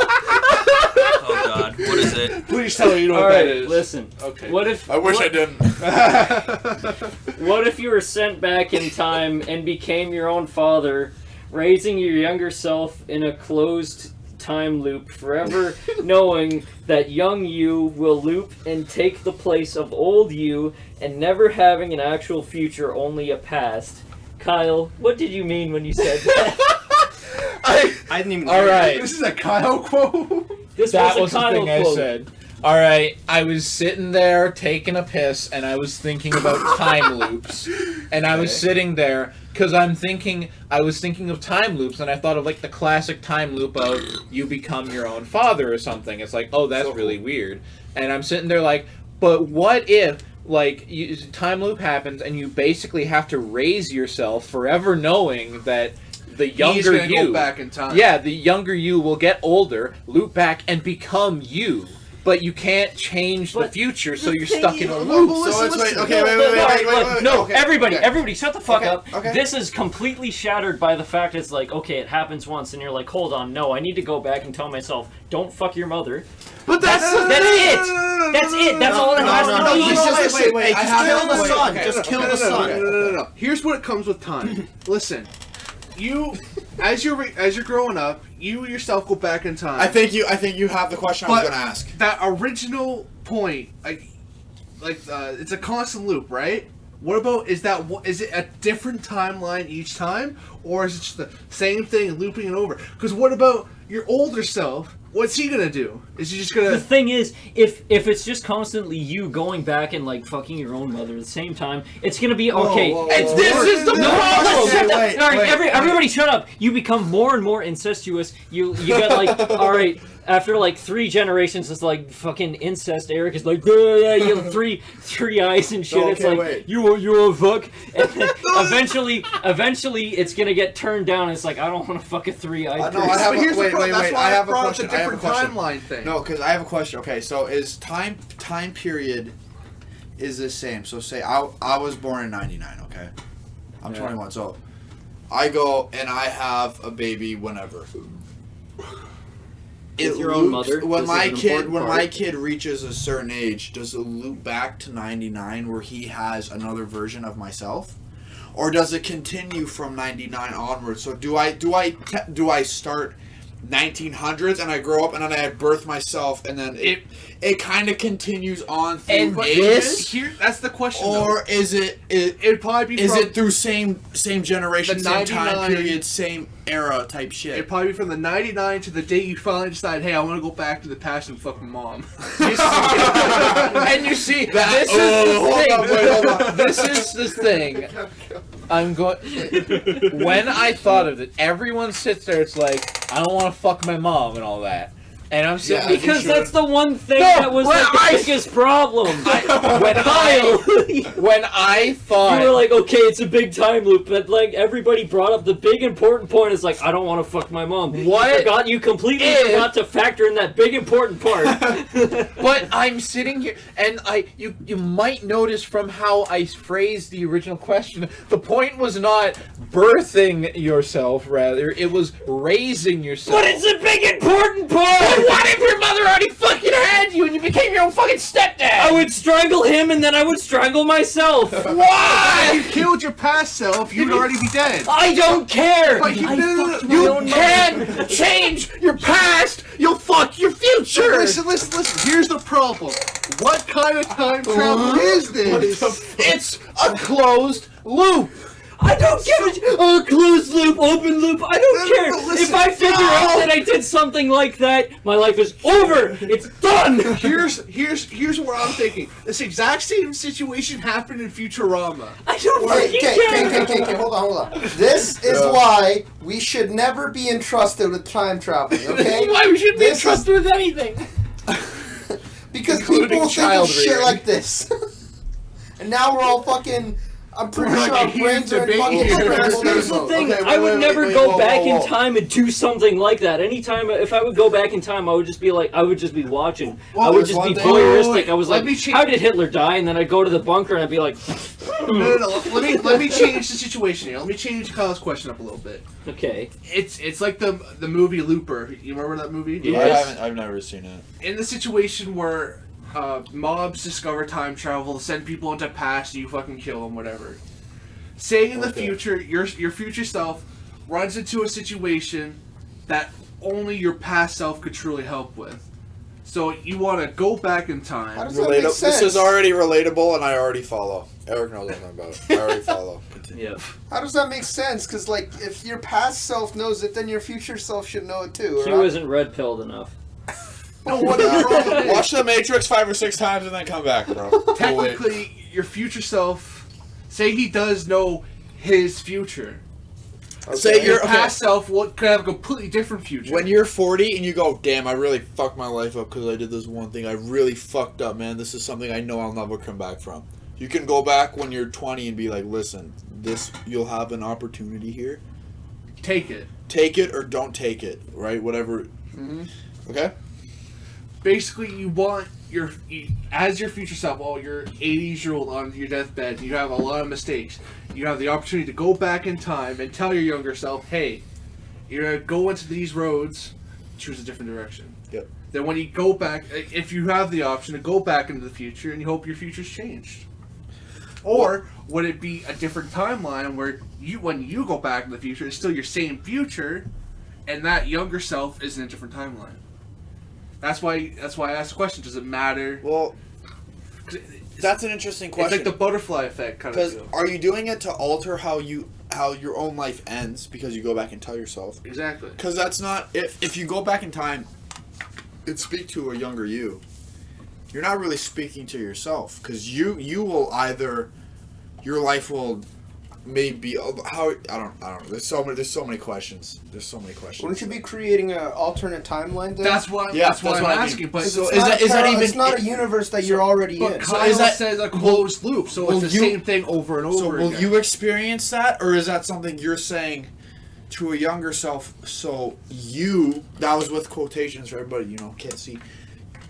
Oh God, what is it? Please tell me you know All what that right, is. listen. Okay. What if? I wish what, I didn't. What if you were sent back in time and became your own father, raising your younger self in a closed time loop, forever knowing that young you will loop and take the place of old you, and never having an actual future, only a past? Kyle, what did you mean when you said that? I didn't even. All right. This is a Kyle quote. This That was was a the Kyle thing I quote. said. All right, I was sitting there taking a piss, and I was thinking about time loops, and I was sitting there because I was thinking of time loops, and I thought of like the classic time loop of you become your own father or something. It's like, oh, that's really weird, and I'm sitting there like, but what if like time loop happens and you basically have to raise yourself forever, knowing that the He's younger gonna you go back in time. yeah, the younger you will get older, loop back, and become you. but you can't change the But future, so the you're thing stuck in is- a loop. So it's wait, okay, No, wait. no, Okay, everybody, shut the fuck Okay, up. okay. This is completely shattered by the fact it's like, okay, it happens once, and you're like, hold on, no, I need to go back and tell myself, don't fuck your mother. But That's it. That's it. That's all it has to be. Wait, I Just have kill the wait, sun. okay, Just okay, kill okay, the sun. No. Here's what it comes with time. Listen, you, as you're growing up, you yourself go back in time. I think you have the question I was But going to ask. that original point, it's a constant loop, right? What about is it a different timeline each time, or is it just the same thing looping it over? Because what about your older self? What's he gonna do? Is he just The gonna? thing is, if it's just constantly you going back and like fucking your own mother at the same time, it's gonna be okay. This is the problem. Shut up. wait, All right, wait. everybody, shut up. You become more and more incestuous. You get like, all right. After like 3 generations, it's like fucking incest. Eric is like, yeah, you have three eyes and shit. It's Okay, like wait. you a fuck. And then eventually, it's gonna get turned down. It's like I don't want to fuck a 3-eyed No, I person. have But here's the wait, problem. wait, That's wait. why I have a brought up question. the I have a different question. timeline thing. No, because I have a question. Okay, so is time period is the same? So say I was born in '99. Okay, I'm 21. So I go and I have a baby whenever. With your own mother? When This my is an kid important my part. kid reaches a certain age, does it loop back to '99 where he has another version of myself, or does it continue from '99 onwards? So do I start 1900s and I grow up and then I birth myself and then it kind of continues on through And ages? That's the question. Or is it'd probably be is from, it through same generation, The same time 99 period, same era type shit? It'd probably be from the 99 to the day you finally decide, hey, I want to go back to the past and fuck my mom. And you see, this is the thing. I'm going. When I thought of it, everyone sits there. It's like I don't want to fuck my mom and all that, and I'm sitting Yeah, Because that's the one thing No, that was well, like the biggest problem. when I You thought were like, okay, it's a big time loop, but like everybody brought up the big important point is like, I don't want to fuck my mom. What You completely if- forgot to factor in that big important part. But I'm sitting here, and you might notice from how I phrased the original question, the point was not birthing yourself, rather, it was raising yourself. But it's a big important part! But what if your mother already fucking had you and you became your own fucking stepdad? I would strangle him and then I would strangle myself. If Why? you killed your past self, you'd already be dead. I don't care! But you- I no, no, fucked no, my You own mother. can change your past. You'll fuck your future. Listen. Here's the problem. What kind of time travel is this? It's a closed loop. I don't give a closed loop, open loop. I don't care. listen, If I figure out that I did something like that, my life is over. It's done. Here's what I'm thinking. This exact same situation happened in Futurama. I don't Okay, fucking care. okay, hold on. This is why we should never be entrusted with time traveling, okay? Why we shouldn't be This is- entrusted with anything? Because Including people think child of shit rearing. like this. And now we're all fucking... I'm pretty We're sure like our a brains huge are in debate fucking here. scrambled Here's the mode. thing. Okay, I would wait, never wait, go whoa, back whoa, in whoa. time and do something like that. Anytime, if I would go back in time, I would just be like, I would just be watching. Well, I would there's just be one thing- voyeuristic. I was Let like, me change- how did Hitler die? And then I'd go to the bunker and I'd be like, No. Let me change the situation here. Let me change Kyle's question up a little bit. okay. It's like the movie Looper. You remember that movie? I've never seen it. In the situation where mobs discover time travel, send people into past, you fucking kill them, whatever. Say in the Okay. future, your future self runs into a situation that only your past self could truly help with. So you want to go back in How time. does that make sense? This is already relatable, and I already follow. Eric knows what I'm about. I already follow. Continue. Yeah. How does that make sense? Because, like, if your past self knows it, then your future self should know it too. Q isn't red-pilled enough. No, what the problem is, Watch The Matrix 5 or 6 times and then come back, bro. technically, your future self, say he does know his future. Say Your past self could have a completely different future. When you're 40 and you go, damn, I really fucked my life up because I did this one thing. I really fucked up, man. This is something I know I'll never come back from. You can go back when you're 20 and be like, listen, you'll have an opportunity here. Take it. Take it or don't take it, right? Whatever. Okay? basically you want as your future self, you're 80s-year-old on your deathbed, you have a lot of mistakes. You have the opportunity to go back in time and tell your younger self, hey, you're going to go into these roads, choose a different direction. Yep. Then when you go back, if you have the option to go back into the future and you hope your future's changed. Or would it be a different timeline where when you go back in the future, it's still your same future, and that younger self is in a different timeline? That's why I asked the question. Does it matter? Well, that's an interesting question. It's like the butterfly effect kind of Because deal. are you doing it to alter how your own life ends because you go back and tell yourself? Exactly. Because that's not if you go back in time and speak to a younger you, you're not really speaking to yourself, because you will either your life will maybe how I don't know. There's so many questions. Wouldn't you be creating an alternate timeline then? That's what I'm asking. But So is that even? It's not a universe that you're already But in. Kyle says a closed loop, so it's the same thing over and over So will again. you experience that, or is that something you're saying to a younger self? So that was with quotations for everybody, can't see.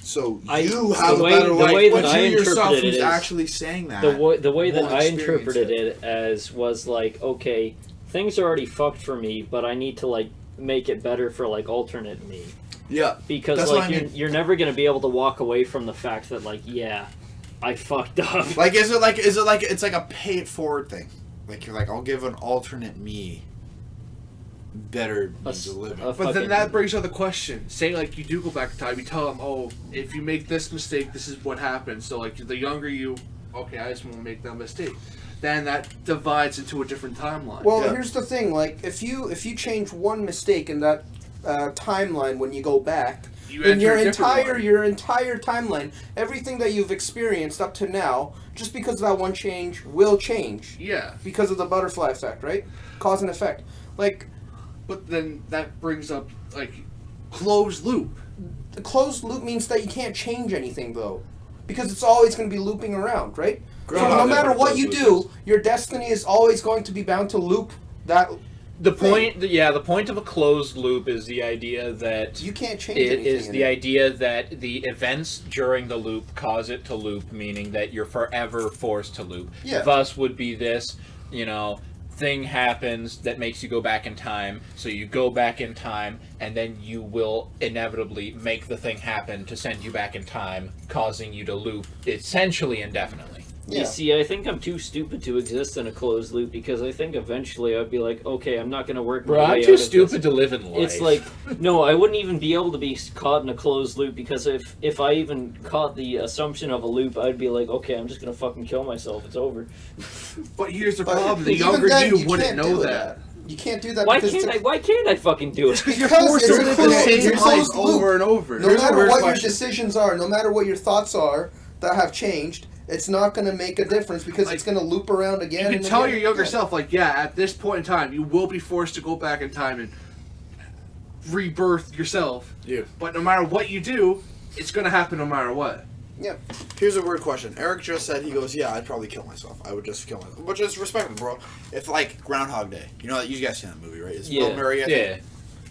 So you have a better life, but you yourself who's actually saying that. The way that I experience interpreted it as was like, okay, things are already fucked for me, but I need to like make it better for like alternate me. Yeah. Because that's like what I mean. you're never gonna be able to walk away from the fact that like, yeah, I fucked up. Like is it like it's like a pay it forward thing? Like you're like, I'll give an alternate me better means of living. But then that brings up the question. Say like you do go back in time, you tell them, oh, if you make this mistake, this is what happens. So like the younger you, okay, I just won't make that mistake. Then that divides into a different timeline. Well, here's the thing. Like if you change one mistake in that timeline when you go back, in your entire timeline, everything that you've experienced up to now, just because of that one change, will change. Yeah. Because of the butterfly effect, right? Cause and effect. Like. But then that brings up, like, closed loop. The closed loop means that you can't change anything, though. Because it's always going to be looping around, right? So no matter what you do, your destiny is always going to be bound to loop that The point of a closed loop is the idea that you can't change it anything. is the idea that the events during the loop cause it to loop, meaning that you're forever forced to loop. Yeah. Thus would be this, thing happens that makes you go back in time, so you go back in time, and then you will inevitably make the thing happen to send you back in time, causing you to loop essentially indefinitely. Yeah. You see, I think I'm too stupid to exist in a closed loop, because I think eventually I'd be like, okay, I'm not going to work my Bro, way I'm out too of stupid this. to live in life. It's like, no, I wouldn't even be able to be caught in a closed loop, because if I even caught the assumption of a loop, I'd be like, okay, I'm just going to fucking kill myself. It's over. But here's the But problem. The even younger then, you wouldn't can't know do that. You can't do that. Why because can't I fucking do it? Because you're Because forced it's to a live the closed- same it's a life closed loop. over and over. No Here's the matter weird what your question. decisions are, no matter what your thoughts are that have changed, it's not going to make a difference because it's going to loop around again. You can and tell again your and younger again. self, like, yeah, at this point in time, you will be forced to go back in time and rebirth yourself. Yeah. But no matter what you do, it's going to happen no matter what. Yeah. Here's a weird question. Eric just said, he goes, yeah, I'd probably kill myself. I would just kill myself. Which is respectable, bro. If, like, Groundhog Day. You know, you guys seen that movie, right? It's Bill Yeah. Murray, I think.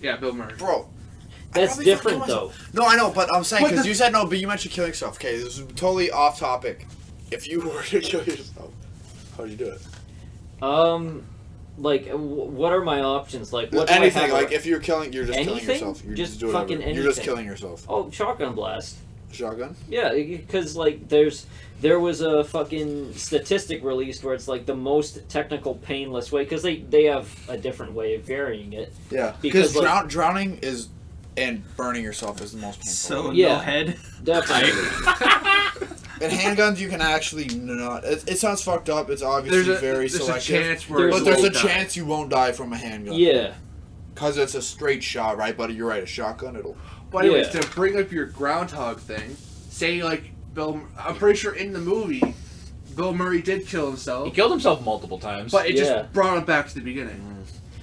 Yeah, Bill Murray. Bro. I'd That's probably different, fucking kill though. myself. No, I know, but I'm saying, But because the- you said no, but you mentioned killing yourself. Okay, this is totally off topic. If you were to kill yourself, how'd you do it? Like, what are my options? Like, what do I Anything. have? Like, if you're killing Anything? yourself. You're Just doing fucking whatever. You're just anything. killing yourself. Oh, shotgun blast. Shotgun? Yeah, because like there was a fucking statistic released where it's like the most technical painless way, because they have a different way of varying it. Yeah. Because, Because like- drowning is, and burning yourself is the most painful. So Yeah. no head. Definitely. In handguns, you can actually not. It sounds fucked up. It's obviously very there's a selective. chance where But you there's a won't die. chance you won't die from a handgun. Yeah. Because it's a straight shot, right, buddy? You're right. A shotgun, it'll. But anyways, Yeah. to bring up your groundhog thing, say like I'm pretty sure in the movie, Bill Murray did kill He himself, killed himself multiple times. but it Yeah. just brought him back to the beginning.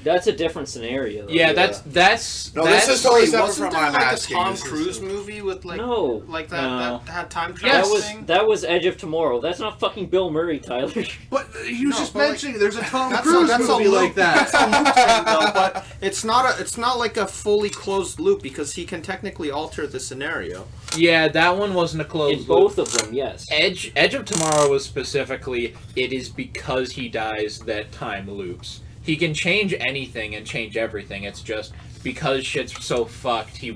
That's a different scenario. Though. Yeah, that's No, that's this is totally Wait, separate wasn't from there my like a asking. Tom This is- Cruise movie with like No. like that No. that had time That travel was thing? that was Edge of Tomorrow. That's not fucking Bill Murray, Tyler. But he was No, just but, like, mentioning there's a Tom That's Cruise a movie loop. like that. That's a loop thing, though, but it's not like a fully closed loop because he can technically alter the scenario. yeah, that one wasn't a closed In both of them, yes. Edge of Tomorrow was specifically, it is because he dies that time loops. He can change anything and change everything. It's just because shit's so fucked, he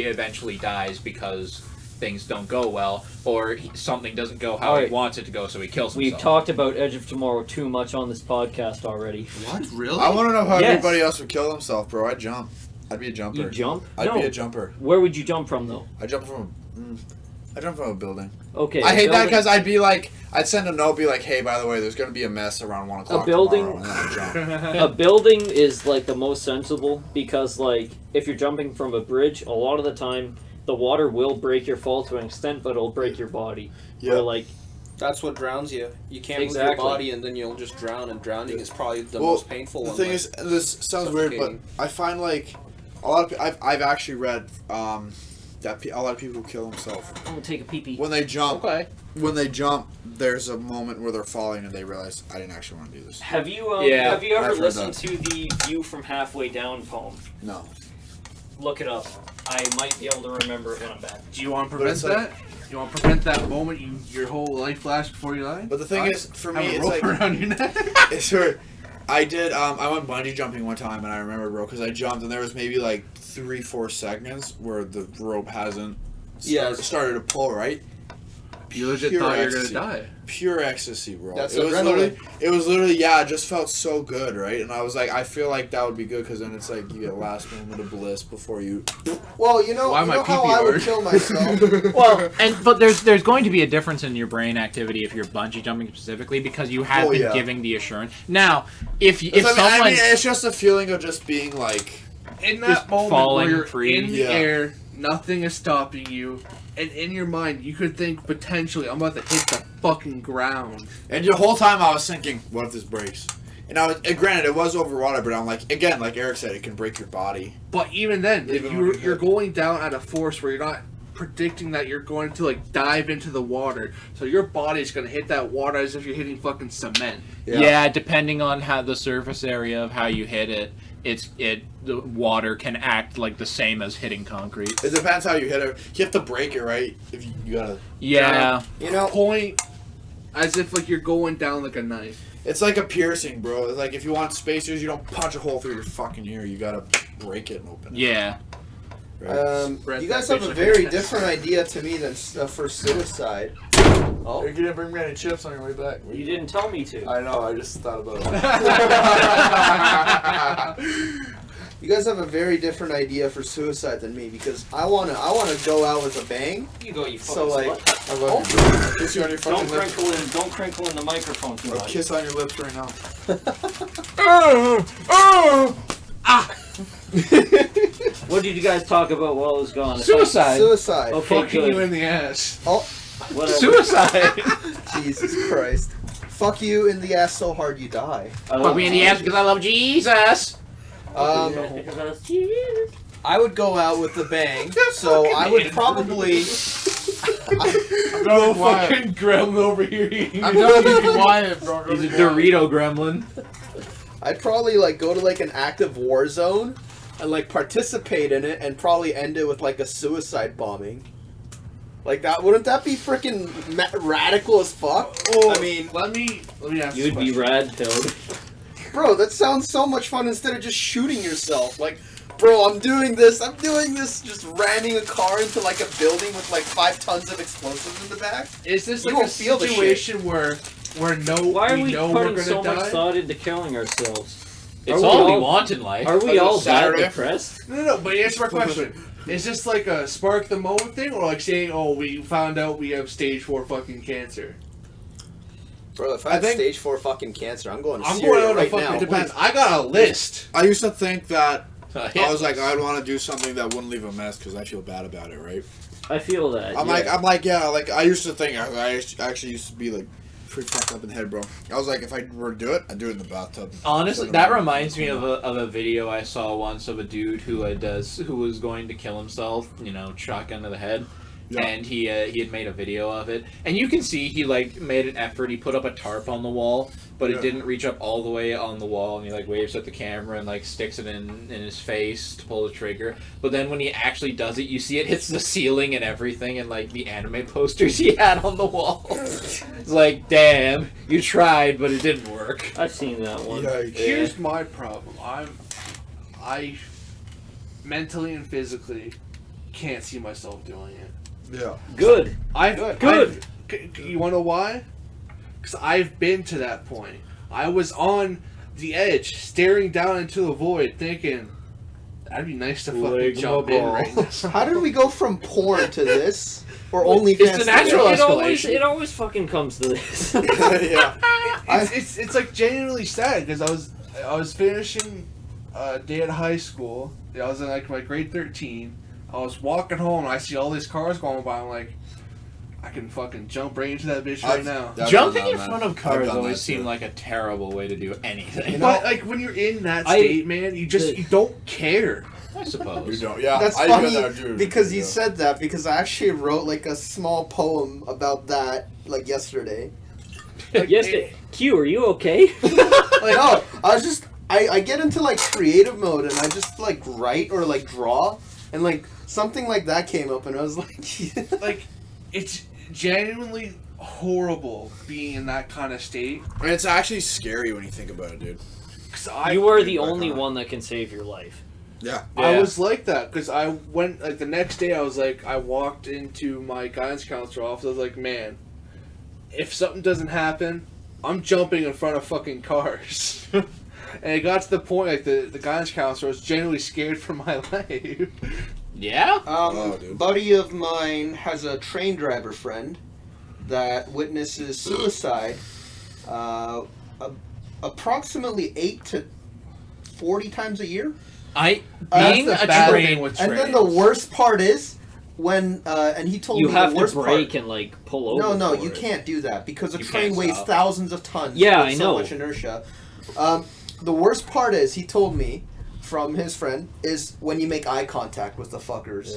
eventually dies because things don't go well, or something doesn't go how he Alright. wants it to go, so he kills We've himself. talked about Edge of Tomorrow too much on this podcast already. What? Really? I want to know how Yes. everybody else would kill himself, bro. I'd jump. I'd be a jumper. You jump? I'd No. be a jumper. Where would you jump from, though? I jump from. I jump from a building. Okay. I hate that building- because I'd be like, I'd send a note, be like, hey, by the way, there's gonna be a mess around 1 o'clock building- tomorrow, and then I jump. a building is like the most sensible because, like, if you're jumping from a bridge, a lot of the time the water will break your fall to an extent, but it'll break your body. Yeah. Or like, That's what drowns you. You can't move Exactly. your body and then you'll just drown, and drowning is probably the Well, most painful The one. thing like, is, this sounds weird, but suffocating. I find like a lot of I've actually read that a lot of people kill themselves I'm gonna take a pee pee. when they jump. Okay. When they jump, there's a moment where they're falling and they realize I didn't actually want to do this. Have you Yeah, have you ever I've heard listened to the View from Halfway Down poem? No. Look it up. I might be able to remember it when I'm back. Do you want to But prevent it's like- that? You want to prevent that moment your whole life flashed before you die? But the thing is, for me, Have a it's rope like around your neck. it's sure. I did. I went bungee jumping one time, and I remember, bro, because I jumped, and there was maybe like 3-4 seconds where the rope hasn't started to pull right. You legit Pure thought you were ecstasy. gonna die. Pure ecstasy, bro. That's it was adrenaline. literally, yeah, it just felt so good, right? And I was like, I feel like that would be good because then it's like you get a last moment of bliss before you. Well, you know, Why you my know how pee-pee I would hard? kill myself. Well, but there's going to be a difference in your brain activity if you're bungee jumping specifically because you have Oh, been yeah. giving the assurance. Now, if I someone mean, it's just a feeling of just being like, In Just that moment falling where you're free. in the Yeah. air, nothing is stopping you, and in your mind you could think potentially I'm about to hit the fucking ground. and the whole time I was thinking, what if this breaks? And I was, and granted, it was over water, but I'm like, again, like Eric said, it can break your body. But even then, Even when you're you you're hit. going down at a force where you're not predicting that you're going to like dive into the water, so your body's gonna hit that water as if you're hitting fucking cement. yeah, depending on how the surface area of how you hit it, the water can act like the same as hitting concrete. It depends how you hit it. You have to break it, right? If you gotta. Yeah. You know, Point as if like you're going down like a knife. It's like a piercing, bro. It's like if you want spacers, you don't punch a hole through your fucking ear. You gotta break it and open it. Yeah. Right? Brett, you that guys have bitch a like very a- different idea to me than for suicide. Oh, You didn't bring me any chips on your way back. You didn't tell me to. I know. I just thought about it. you guys have a very different idea for suicide than me because I wanna go out with a bang. You go, you fucking So like, slut. I love you. Kiss you on your Don't fucking lips. don't crinkle in the microphone too A much. kiss on your lips right now. What did you guys talk about while I was gone? Suicide. Suicide. Okay, Fucking good. you in the ass. Whatever. Suicide. Jesus Christ. Fuck you in the ass so hard you die. Fuck me in the ass because I love Jesus. I would go out with a bang, so I would probably. No fucking gremlin over here eating. I'm telling you, be quiet, bro. He's a Dorito gremlin. I'd probably like go to like an active war zone and like participate in it and probably end it with like a suicide bombing. Like that, wouldn't that be freaking radical as fuck? I mean, let me ask you a You'd be question. rad pilled. bro, that sounds so much fun instead of just shooting yourself. Like, bro, I'm doing this, just ramming a car into like a building with like 5 tons of explosives in the back. Is this You like a won't feel the situation where Why are we know we're putting gonna so die? much thought into killing ourselves? It's Are all we we all- want in life. Are we Oh, all that Saturday? depressed? No, but answer my question. Is this like a spark the moment thing, or like saying, "Oh, we found out we have stage 4 fucking cancer"? Bro, if I I had think- stage 4 fucking cancer, I'm going to I'm Syria going out right a fucking. now. It depends. I got a list. I used to think that Yeah. I was like, I'd want to do something that wouldn't leave a mess because I feel bad about it, right? I feel that. I'm yeah. like, yeah, like I used to think I actually used to be like, pretty fucked up in the head, bro. I was like, if I were to do it, I'd do it in the bathtub. Honestly, that reminds me of a video I saw once of a dude who was going to kill himself. You know, shotgun to the head. Yeah. And he had made a video of it, and you can see he like made an effort. He put up a tarp on the wall, but it didn't reach up all the way on the wall, and he like waves at the camera and like sticks it in his face to pull the trigger. But then when he actually does it, you see it hits the ceiling and everything, and like the anime posters he had on the wall. It's like, damn, you tried, but it didn't work. I've seen that one. Here's my problem. I mentally and physically can't see myself doing it. Yeah. Good. Good. You want to know why? Because I've been to that point. I was on the edge, staring down into the void, thinking, that'd be nice to fucking jump in right now. How did we go from porn to this? Or OnlyFans? It's a natural escalation. It always fucking comes to this. Yeah. It's like genuinely sad because I was finishing a day at high school. I was in like my grade 13. I was walking home and I see all these cars going by. I'm like, I can fucking jump right into that bitch right now. Jumping in front of cars always seemed like a terrible way to do anything. But like when you're in that state, man, you don't care. I suppose. You don't. Yeah. That's I funny that, dude. because you said that because I actually wrote like a small poem about that like yesterday. Q, are you okay? No, I was just I get into like creative mode and I just like write or like draw and like something like that came up and I was like like it's genuinely horrible being in that kind of state. And it's actually scary when you think about it, dude. You are the only one that can save your life. Yeah. I was like that because I went like the next day. I walked into my guidance counselor office. I was like, man, if something doesn't happen, I'm jumping in front of fucking cars. And it got to the point like the guidance counselor was genuinely scared for my life. Yeah? Buddy of mine has a train driver friend that witnesses suicide approximately 8 to 40 times a year. Being a train with and then the worst part is when and he told you me have the worst to brake part, and like pull over. No, for you it. can't do that because a You train can't weighs stop. thousands of tons. Yeah, with I so know. much inertia. The worst part is he told me from his friend is when you make eye contact with the fuckers.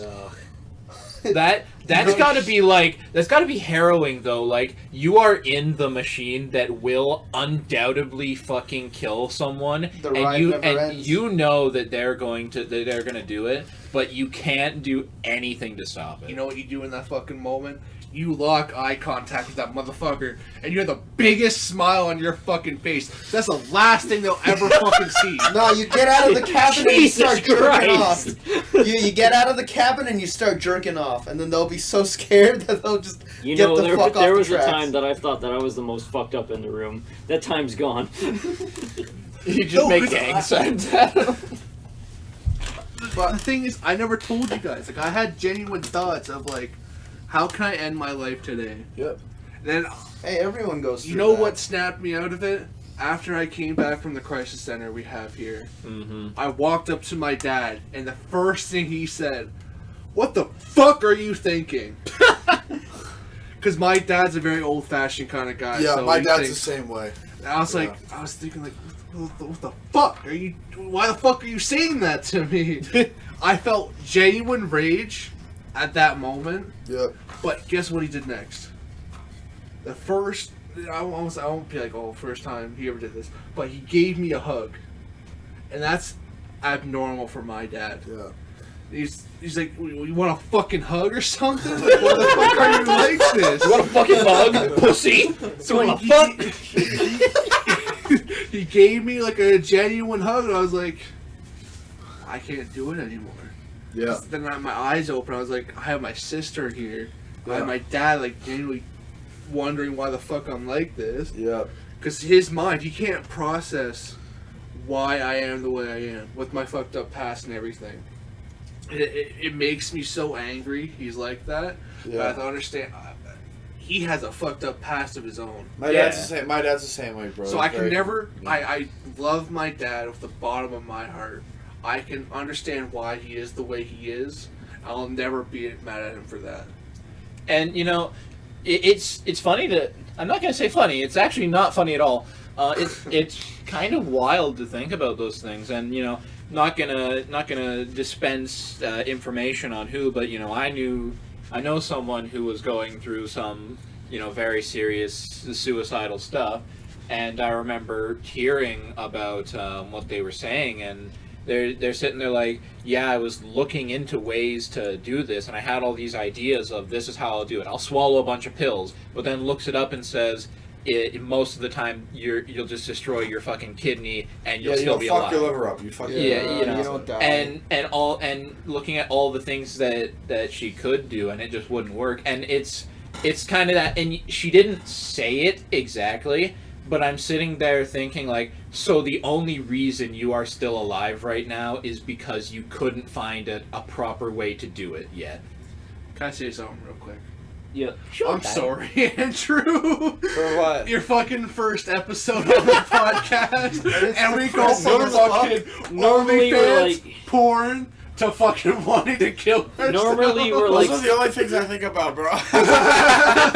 That's gotta be harrowing though. Like, you are in the machine that will undoubtedly fucking kill someone, The ride never ends. you know that they're gonna do it, but you can't do anything to stop it. You know what you do in that fucking moment? You lock eye contact with that motherfucker, and you have the biggest smile on your fucking face. That's the last thing they'll ever fucking see. No, you get out of the cabin and you Jesus start jerking off. Christ. You get out of the cabin and you start jerking off, and then they'll be so scared that they'll just You get know, the fuck off there the was a tracks. time that I thought that I was the most fucked up in the room. That time's gone. You just make 'cause gang I- signs. But the thing is, I never told you guys. Like, I had genuine thoughts of like, how can I end my life today? Yep. Then, Hey, everyone goes through you know that. what snapped me out of it? After I came back from the crisis center we have here, I walked up to my dad, and the first thing he said, "What the fuck are you thinking?" Because my dad's a very old-fashioned kind of guy. Yeah, so my he dad's thinks- the same way. And I was like, I was thinking like, what the fuck are you? Why the fuck are you saying that to me? I felt genuine rage at that moment. Yep. But guess what he did next? The first, I won't be like, oh, first time he ever did this, but he gave me a hug, and that's abnormal for my dad. Yeah. He's like, you want a fucking hug or something? Like, what the fuck are you like this? You want a fucking hug, pussy? So You wanna he gave me like a genuine hug, and I was like, I can't do it anymore. Yeah. Then my eyes open. I was like, I have my sister here. I Yeah. have my dad like genuinely wondering why the fuck I'm like this. Yeah. Because his mind, he can't process why I am the way I am with my fucked up past and everything. It makes me so angry. He's like that. But I have to understand. He has a fucked up past of his own. My dad's the same. My dad's the same way, bro. So I can Very- never. I love my dad with the bottom of my heart. I can understand why he is the way he is. I'll never be mad at him for that. And you know, it's funny to. I'm not gonna say funny. It's actually not funny at all. It's kind of wild to think about those things, and not gonna dispense information on who, but I know someone who was going through some very serious suicidal stuff, and I remember hearing about what they were saying, and they're sitting there like, yeah, I was looking into ways to do this, and I had all these ideas of this is how I'll do it. I'll swallow a bunch of pills, but then looks it up and says, most of the time you'll just destroy your fucking kidney and you'll still be alive. Fuck your liver up. You fuck you don't die. And looking at all the things that she could do, and it just wouldn't work. And it's kind of that, and she didn't say it exactly, but I'm sitting there thinking like, so the only reason you are still alive right now is because you couldn't find a proper way to do it yet. Can I say something real quick? Yeah. I'm sorry, Andrew. For what? Your fucking first episode on the podcast, and we go from fucking Normally we're like porn to fucking wanting to kill ourselves. Normally we're Those like are the only things I think about, bro.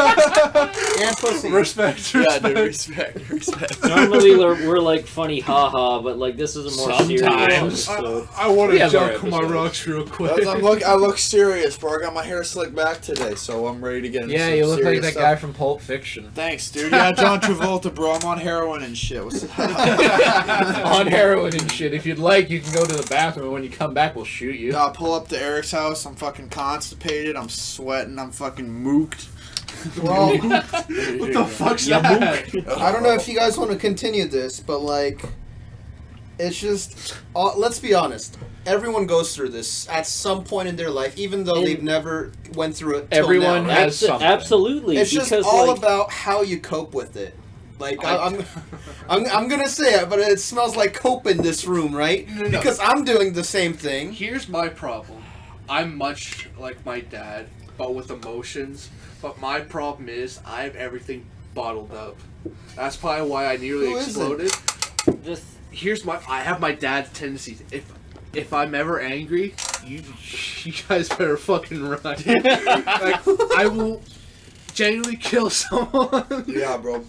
And pussy. Respect. Yeah, dude, respect. normally we're like funny haha, but like this is a more serious Sometimes. episode. I want We to have jump our on my episodes. rocks real quick. I look serious, bro. I got my hair slicked back today, so I'm ready to get into Yeah, some you look like serious that stuff. guy from Pulp Fiction. Thanks, dude. Yeah, John Travolta, bro. I'm on heroin and shit. What's On heroin and shit. If you'd like, you can go to the bathroom, and when you come back, we'll shoot you. I'll pull up to Eric's house. I'm fucking constipated. I'm sweating. I'm fucking mooked. Well, What the fuck's Yeah, that? I don't know if you guys want to continue this, but like, it's just, let's be honest. Everyone goes through this at some point in their life, even though And they've never went through it. Till Everyone now, right? has something. Absolutely. It's just because, all like, about how you cope with it. Like I'm gonna say it, but it smells like cope in this room, right? No. Because I'm doing the same thing. Here's my problem. I'm much like my dad, but with emotions. But my problem is I have everything bottled up. That's probably why I nearly Who isn't? exploded. I have my dad's tendencies. If I'm ever angry, you guys better fucking run. Like, I will genuinely kill someone. Yeah, bro.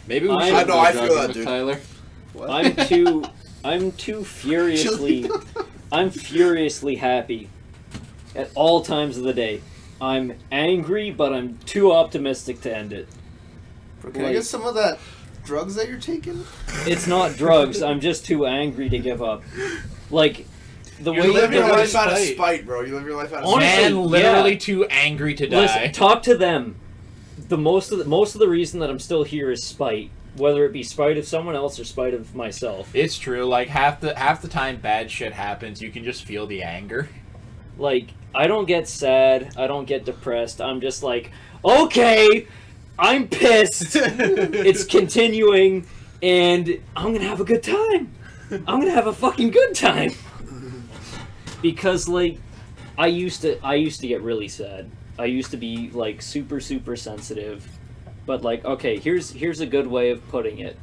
Maybe we I should know, I go feel drug that, dude. Tyler. I'm too furiously happy at all times of the day. I'm angry, but I'm too optimistic to end it. Can I get some of that drugs that you're taking? It's not drugs. I'm just too angry to give up. Like the You way live your the- life out of spite, bro. You live your life out of Honestly, spite. Man, literally yeah. too angry to die. Listen, talk to them. Most of the reason that I'm still here is spite, whether it be spite of someone else or spite of myself. It's true. Like half the time bad shit happens, you can just feel the anger. Like, I don't get sad, I don't get depressed, I'm just like, okay, I'm pissed, it's continuing, and I'm gonna have a good time. I'm gonna have a fucking good time. Because, like, I used to get really sad. I used to be, like, super sensitive. But, like, okay, here's a good way of putting it.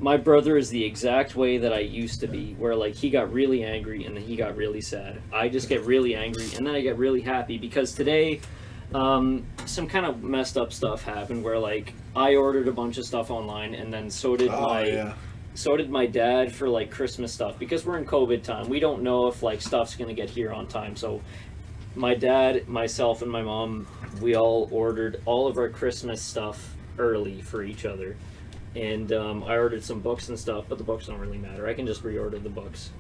My brother is the exact way that I used to be, where, like, he got really angry and then he got really sad. I just get really angry and then I get really happy because today, some kind of messed up stuff happened where, like, I ordered a bunch of stuff online and then so did my dad for, like, Christmas stuff. Because we're in COVID time, we don't know if, like, stuff's gonna get here on time. So my dad, myself, and my mom, we all ordered all of our Christmas stuff early for each other. And I ordered some books and stuff, but the books don't really matter. I can just reorder the books.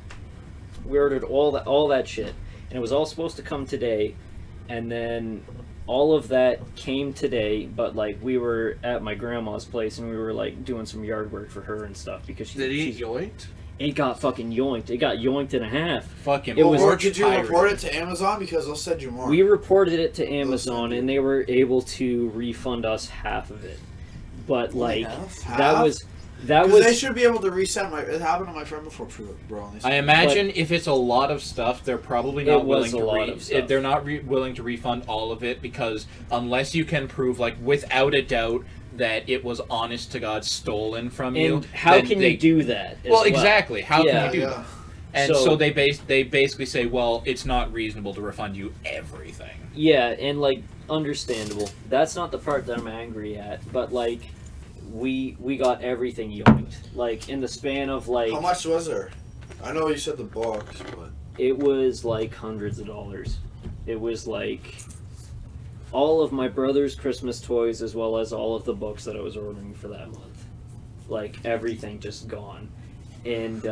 We ordered all that shit, and it was all supposed to come today, and then all of that came today. But like we were at my grandma's place, and we were like doing some yard work for her and stuff because Did he she's yoinked? it got fucking yoinked. It got yoinked in half. Fucking It was- Or did you pirate. report it to Amazon? Because they'll send you more. We reported it to Amazon, and they were able to refund us half of it. But like Half? that was Because they should be able to resend my. It happened to my friend before, bro. and they I said- imagine if it's a lot of stuff, they're probably It not was willing a to lot of stuff. if they're not willing to refund all of it because unless you can prove like without a doubt that it was honest to God stolen from you. and how then can they- you do that? as Well, exactly. How Yeah. can you do Yeah. that? And so they basically say, well, it's not reasonable to refund you everything. Yeah, and like understandable. That's not the part that I'm angry at, but like we got everything yoinked. Like in the span of like How much was there? I know you said the box, but it was like hundreds of dollars. It was like all of my brother's Christmas toys as well as all of the books that I was ordering for that month. Like everything just gone. And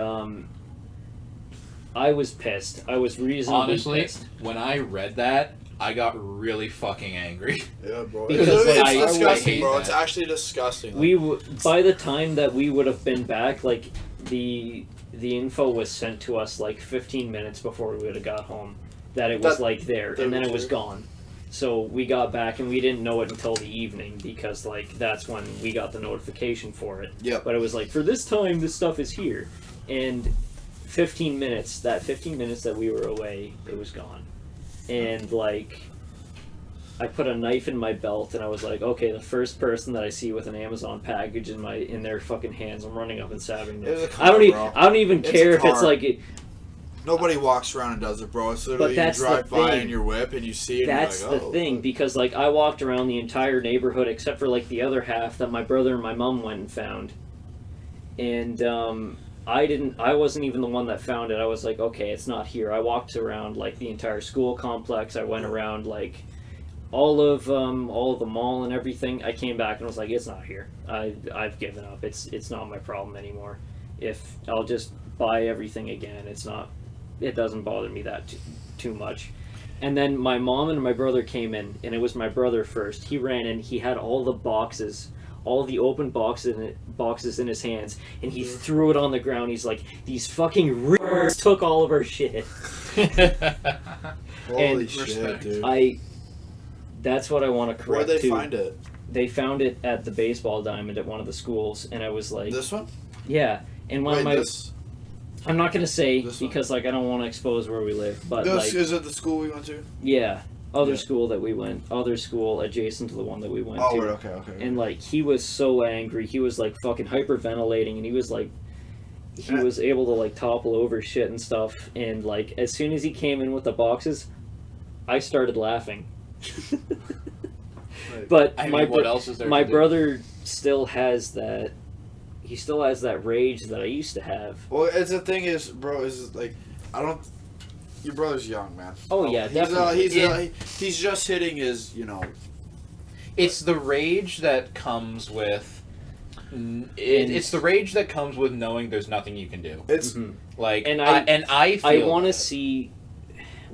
I was pissed. I was reasonably Honestly, pissed. when I read that, I got really fucking angry. yeah, bro. Because, it's like, disgusting, hate bro. that. It's actually disgusting. Like, By the time that we would have been back, like the info was sent to us like 15 minutes before we would have got home that it was like there, and then it was gone. So we got back and we didn't know it until the evening because like that's when we got the notification for it. Yep. But it was like for this time this stuff is here, and 15 minutes that we were away, it was gone. And like I put a knife in my belt and I was like, okay, the first person that I see with an Amazon package in their fucking hands, I'm running up and stabbing them. It was a car, bro. I don't even It's care a if it's car. like nobody walks around and does it, bro. It's literally that's you the drive by thing. in your whip and you see it. that's and you're like, the thing, fuck. because like I walked around the entire neighborhood except for like the other half that my brother and my mom went and found. And I wasn't even the one that found it. I was like, okay, it's not here. I walked around like the entire school complex. I went around like all of the mall and everything. I came back and was like, it's not here. I've given up. It's not my problem anymore. If I'll just buy everything again, it doesn't bother me that too much. And then my mom and my brother came in, and it was my brother first. He ran in. He had all the boxes, all the open boxes in his hands, and he threw it on the ground. He's like, these fucking rippers took all of our shit. Holy and shit, dude. That's what I want to correct Where'd they too. find it? They found it at the baseball diamond at one of the schools, and I was like, This one? yeah. And one of my, this I'm not gonna say This one? because like I don't want to expose where we live, but like is it the school we went to? yeah, other Yeah. school that we went, other school adjacent to the one that we went Oh, to. we're okay. And like he was so angry, he was like fucking hyperventilating, and he was like, he Yeah. was able to like topple over shit and stuff. And like as soon as he came in with the boxes, I started laughing. But I mean, what else is there my to do? brother still has that. He still has that rage that I used to have. Well, it's the thing is, bro, is like, I don't. Your brother's young, man. Oh yeah, He's definitely. he's just hitting his, It's the rage that comes with. It's the rage that comes with knowing there's nothing you can do. It's Like, And I I feel want to that. see.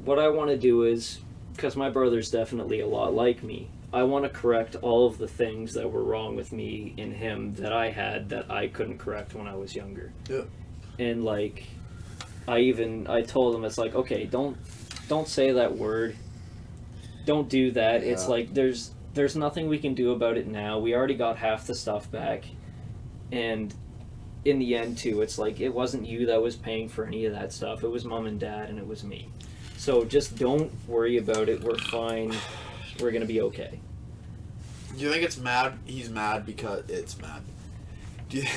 What I want to do is, because my brother's definitely a lot like me. I want to correct all of the things that were wrong with me and him that I had that I couldn't correct when I was younger. Yeah. And like, I told him, it's like, okay, don't say that word. Don't do that. Yeah. It's like there's nothing we can do about it now. We already got half the stuff back, and in the end too, it's like it wasn't you that was paying for any of that stuff. It was mom and dad, and it was me. So just don't worry about it. We're fine. We're gonna be okay. Do you think it's mad? He's mad because it's mad. Do you,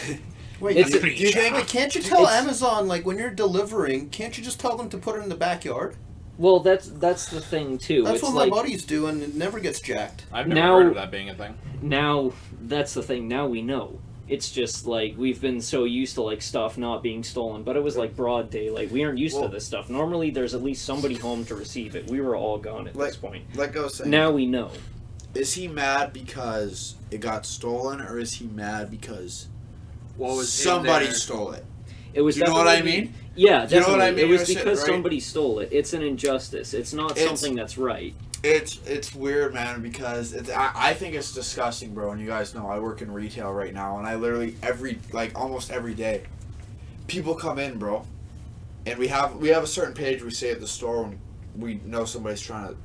Wait, It's- do you think? Wait, can't you tell it's- Amazon, like, when you're delivering, can't you just tell them to put it in the backyard? Well, that's the thing too. That's It's what like, my buddies do, and it never gets jacked. I've never now- heard of that being a thing. now that's the thing. Now we know. It's just like we've been so used to like stuff not being stolen, but it was like broad daylight. We aren't used to this stuff. Normally, there's at least somebody home to receive it. We were all gone at this point. like I was saying, Now we know. is he mad because it got stolen, or is he mad because What was in somebody there? stole it? It was. Do you know what I definitely- mean? Yeah, Do you know what definitely. I mean It was when I say it, because right? somebody stole it. It's an injustice. It's not It's- something that's right. It's weird, man, because I think it's disgusting, bro. And you guys know I work in retail right now, and I literally almost every day, people come in, bro, and we have a certain page we say at the store when we know somebody's trying to,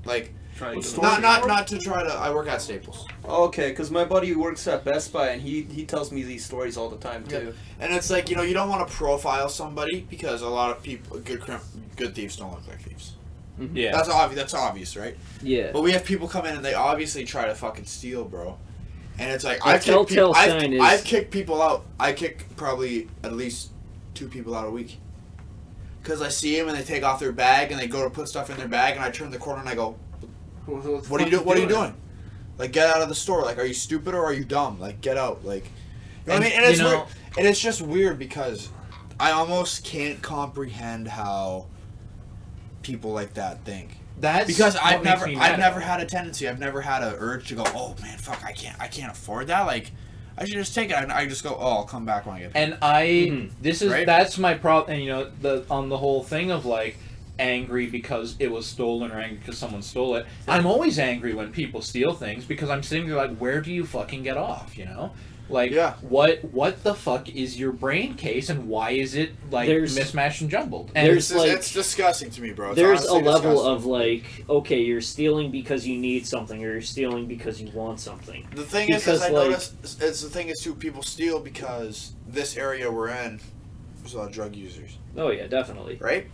like, Trying to not to try to. I work at Staples, Okay, because my buddy works at Best Buy, and he tells me these stories all the time too. and it's like, you don't want to profile somebody because a lot of people, good thieves don't look like thieves. Yeah. That's obvious. That's obvious, right? Yeah. But we have people come in and they obviously try to fucking steal, bro. And it's like The I've telltale sign is- I've kicked people out. I kick probably at least 2 people out a week. because I see them and they take off their bag and they go to put stuff in their bag, and I turn the corner and I go, "What are you doing? What are you doing? Like, get out of the store! Like, are you stupid or are you dumb? Like, get out! Like, you know what I mean?" And it's weird. And it's just weird because I almost can't comprehend how people like that think. That's Because I've what makes me mad. never had a tendency. I've never had a urge to go, "Oh man, fuck! I can't afford that." Like, I should just take it. I just go, "Oh, I'll come back when I get paid." And Right? that's my problem. And on the whole thing of like angry because it was stolen or angry because someone stole it. I'm always angry when people steal things because I'm sitting there like, where do you fucking get off? Like, what the fuck is your brain case, and why is it like mismatched and jumbled? And it's disgusting to me, bro. There's a level of like, okay, you're stealing because you need something, or you're stealing because you want something. The thing is I noticed, the thing is too, people steal because this area we're in, there's a lot of drug users. Oh yeah, definitely. Right?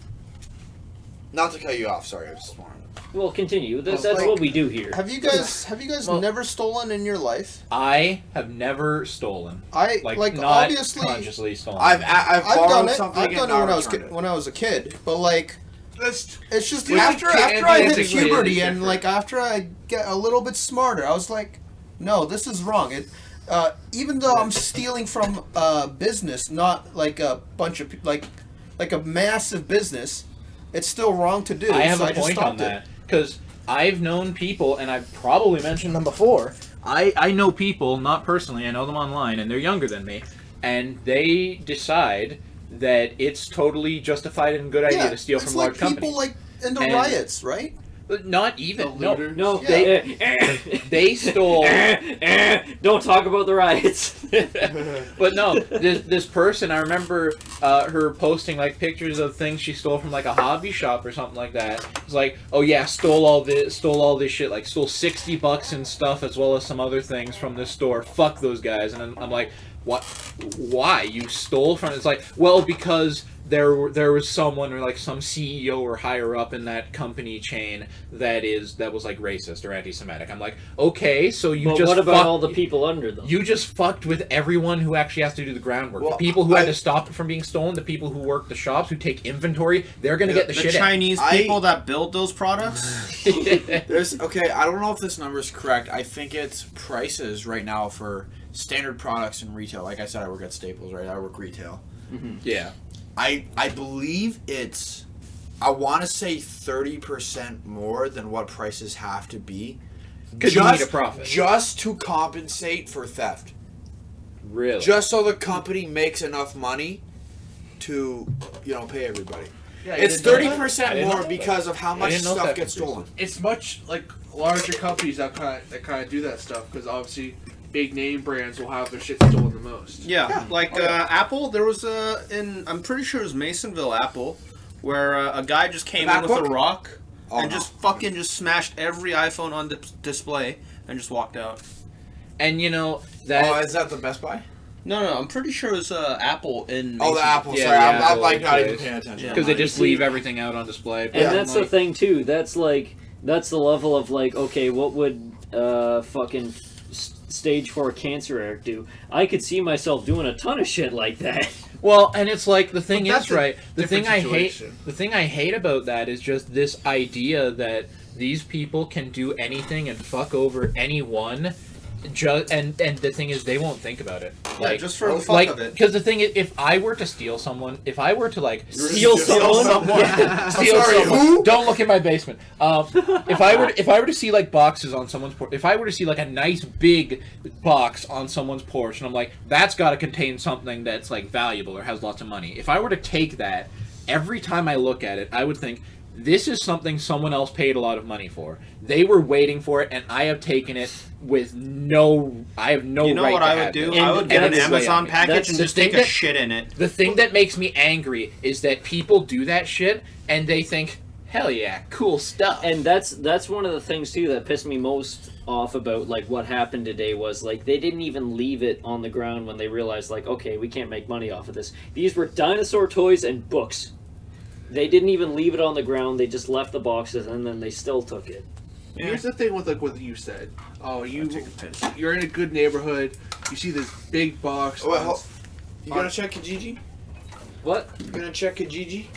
Not to cut you off, sorry, I just wanted to... Well, continue. That's what we do here. Have you guys never stolen in your life? I have never stolen. Like not obviously consciously stolen. I've done it. something. I've done it when I was a kid, but like it's just Well, after you I can't hit be puberty different. and like after I get a little bit smarter, I was like, no, this is wrong. Even though I'm stealing from business, not like a bunch of like a massive business, it's still wrong to do. I have so a just point on stopped it. that because I've known people, and I've probably mentioned them before. I know people, not personally, I know them online, and they're younger than me, and they decide that it's totally justified and a good idea to steal from large companies. People like in the riots, right? Not even. No, Yeah. they stole. Don't talk about the riots. But no, this person, I remember her posting like pictures of things she stole from like a hobby shop or something like that. It's like, oh yeah, stole all this shit, like stole $60 and stuff as well as some other things from this store. Fuck those guys. And I'm like, what? Why you stole from? It's like, well, because there was someone or like some CEO or higher up in that company chain that was like racist or anti-Semitic. I'm like, okay, so But what about all the people under them? You just fucked with everyone who actually has to do the groundwork. Well, the people who had to stop it from being stolen, the people who work the shops, who take inventory, they're gonna get the shit. The Chinese people that build those products. I don't know if this number is correct. I think it's prices right now for standard products in retail. Like I said, I work at Staples, right? I work retail. Mm-hmm. Yeah. I believe it's, I want to say 30% more than what prices have to be. Because you need a profit. Just to compensate for theft. Really? Just so the company makes enough money to, pay everybody. Yeah, It's you didn't know 30% more because of how much didn't know stuff that gets stolen. It's much like larger companies that kind of do that stuff because obviously big name brands will have their shit stolen the most. Yeah, like Apple. There was I'm pretty sure it was Masonville, Apple, where a guy just came in with a rock and just fucking smashed every iPhone on display and just walked out. And that. Oh, is that the Best Buy? No, I'm pretty sure it was Apple in Masonville. Oh, the Apple. Yeah, Sorry, the I'm Apple like not place. even paying attention. Because they just leave everything out on display. And that's the thing too. That's the level of like, okay, what would fucking stage 4 cancer Eric do? I could see myself doing a ton of shit like that. Well, and it's like the thing But is right. The thing I situation. hate about that is just this idea that these people can do anything and fuck over anyone. And the thing is, they won't think about it. Like, just for the fuck of it. Because the thing is, if I were to steal someone, if I were to Steal someone? Yeah, steal someone. Who? Don't look in my basement. If I were to see like boxes on someone's porch, if I were to see like a nice big box on someone's porch, and I'm like, that's got to contain something that's like valuable or has lots of money. If I were to take that, every time I look at it, I would think, this is something someone else paid a lot of money for. They were waiting for it, and I have taken it with I have no right to have it. You know what I would do? I would get an Amazon package and just take a shit in it. The thing that makes me angry is that people do that shit, and they think, hell yeah, cool stuff. And that's one of the things too that pissed me most off about like what happened today was like they didn't even leave it on the ground when they realized like, okay, we can't make money off of this. These were dinosaur toys and books. They didn't even leave it on the ground. They just left the boxes, and then they still took it. Yeah. Here's the thing with like what you said. Oh, you're in a good neighborhood. You see this big box. Oh, wait, you gonna check Kijiji? What? You gonna check Kijiji?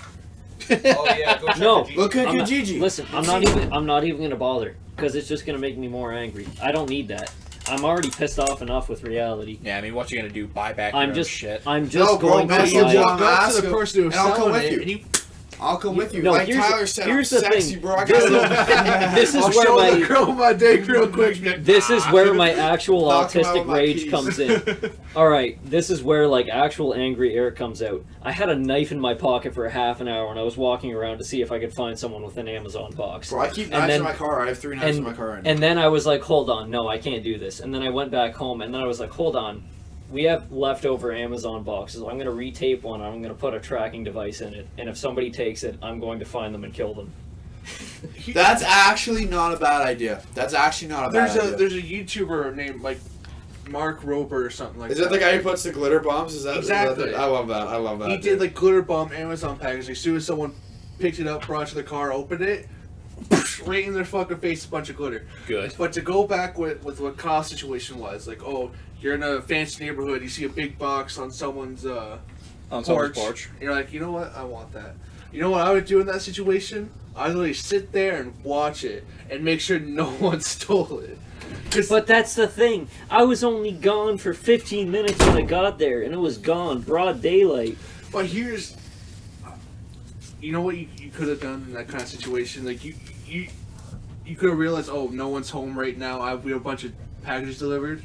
Oh yeah, go check No. the G. Look at I'm not- Kijiji. Listen, I'm not even gonna bother because it's just gonna make me more angry. I don't need that. I'm already pissed off enough with reality. Yeah, I mean, what you gonna do? Buy back I'm your just own shit? I'm just No, bro, going man, to you buy. walk Walk up ask to the him, person who was and I'll come selling with it, you. and you I'll come with you. No, like here's Tyler the- said, here's I'm the sexy, thing. bro. I This got This is I'll where show the my girl my dick real quick. this is where my actual Knock him out autistic with my rage keys. comes in. All right, this is where like actual angry Eric comes out. I had a knife in my pocket for a half an hour and I was walking around to see if I could find someone with an Amazon box. Bro, I keep And knives then- in my car. I have 3 knives in my car right now. And then I was like, hold on, no, I can't do this. And then I went back home and then I was like, hold on. We have leftover Amazon boxes. I'm going to retape one. I'm going to put a tracking device in it. And if somebody takes it, I'm going to find them and kill them. That's actually not a bad idea. That's actually not a bad idea. There's a YouTuber named like Mark Rober or something like Is that. that the guy who puts the glitter bombs? Is that Exactly. I love that. I love that. He did like glitter bomb Amazon package. As soon as someone picked it up, brought it to the car, opened it, right in their fucking face, a bunch of glitter. Good. But to go back with what Kyle's situation was, like, oh, you're in a fancy neighborhood, you see a big box on someone's porch. And you're like, you know what? I want that. You know what I would do in that situation? I'd literally sit there and watch it and make sure no one stole it. But that's the thing. I was only gone for 15 minutes when I got there, and it was gone, broad daylight. But here's, you know what you could have done in that kind of situation? Like, you could have realized, oh, no one's home right now. We have a bunch of packages delivering.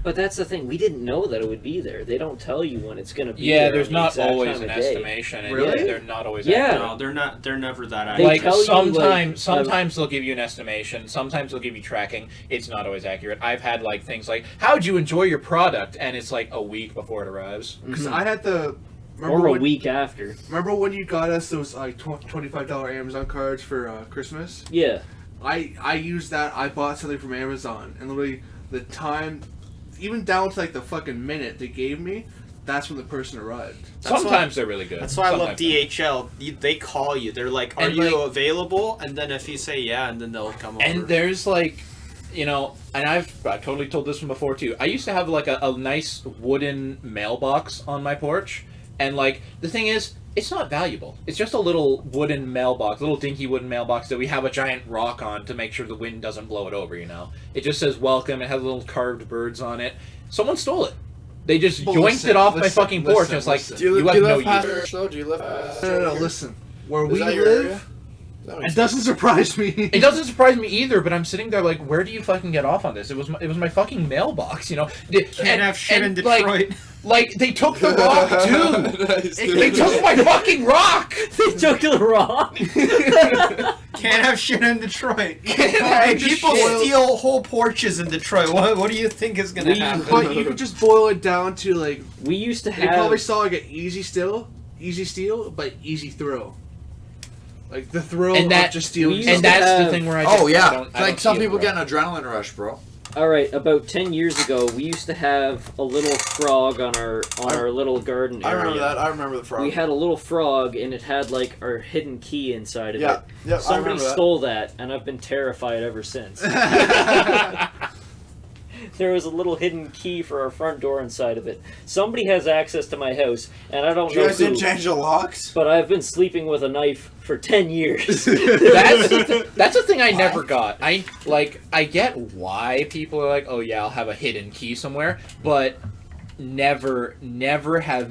But that's the thing. We didn't know that it would be there. They don't tell you when it's going to be Yeah, there. there's on the not exact always time an of day. estimation. And Really? They're not always Yeah. accurate. No, they're not. They're never that They accurate. Like tell you, sometimes they'll give you an estimation. Sometimes they'll give you tracking. It's not always accurate. I've had like things like, "How'd you enjoy your product?" and it's like a week before it arrives. Because I had the. Or a week after. Remember when you got us those like $25 Amazon cards for Christmas? Yeah. I used that. I bought something from Amazon, and literally the time, even down to like the fucking minute they gave me, that's when the person arrived. Sometimes they're really good. That's why I love Sometimes DHL. They call you. They're like, "Are And, you like- available?" And then if you say yeah, and then they'll come over. And there's like, you know, and I've totally told this one before too. I used to have like a nice wooden mailbox on my porch, and like the thing is, it's not valuable. It's just a little wooden mailbox, a little dinky wooden mailbox that we have a giant rock on to make sure the wind doesn't blow it over. You know, it just says welcome. It has little carved birds on it. Someone stole it. They just But yoinked it off my fucking porch, and it's like, listen. Do you have live no past use. our show? Do you live past No, listen. Where Is we that your area? live, That it makes doesn't surprise me. It doesn't surprise me either, but I'm sitting there like, where do you fucking get off on this? It was my fucking mailbox, you know. can't have shit in Detroit. Like they took the rock too. Nice, dude. They took my fucking rock. They took the rock. Can't have shit in Detroit. have Hey, people shit. steal whole porches in Detroit. What do you think is gonna happen? But you could just boil it down to like, We used to they probably have. saw like an easy steal, but easy throw. Like the throw And that- of just stealing. we used And to that's the have- thing where I Oh just, I yeah, don't like some see it, people bro. get an adrenaline rush, bro. All right, about 10 years ago, we used to have a little frog on our little garden I area. remember that. I remember the frog. We had a little frog, and it had like our hidden key inside of Yeah, it. yeah, I Somebody remember that. stole that, and I've been terrified ever since. There was a little hidden key for our front door inside of it. Somebody has access to my house, and I don't You know guys who. didn't change the locks? But I've been sleeping with a knife for 10 years. That's the thing I never got. I get why people are like, oh yeah, I'll have a hidden key somewhere, but never has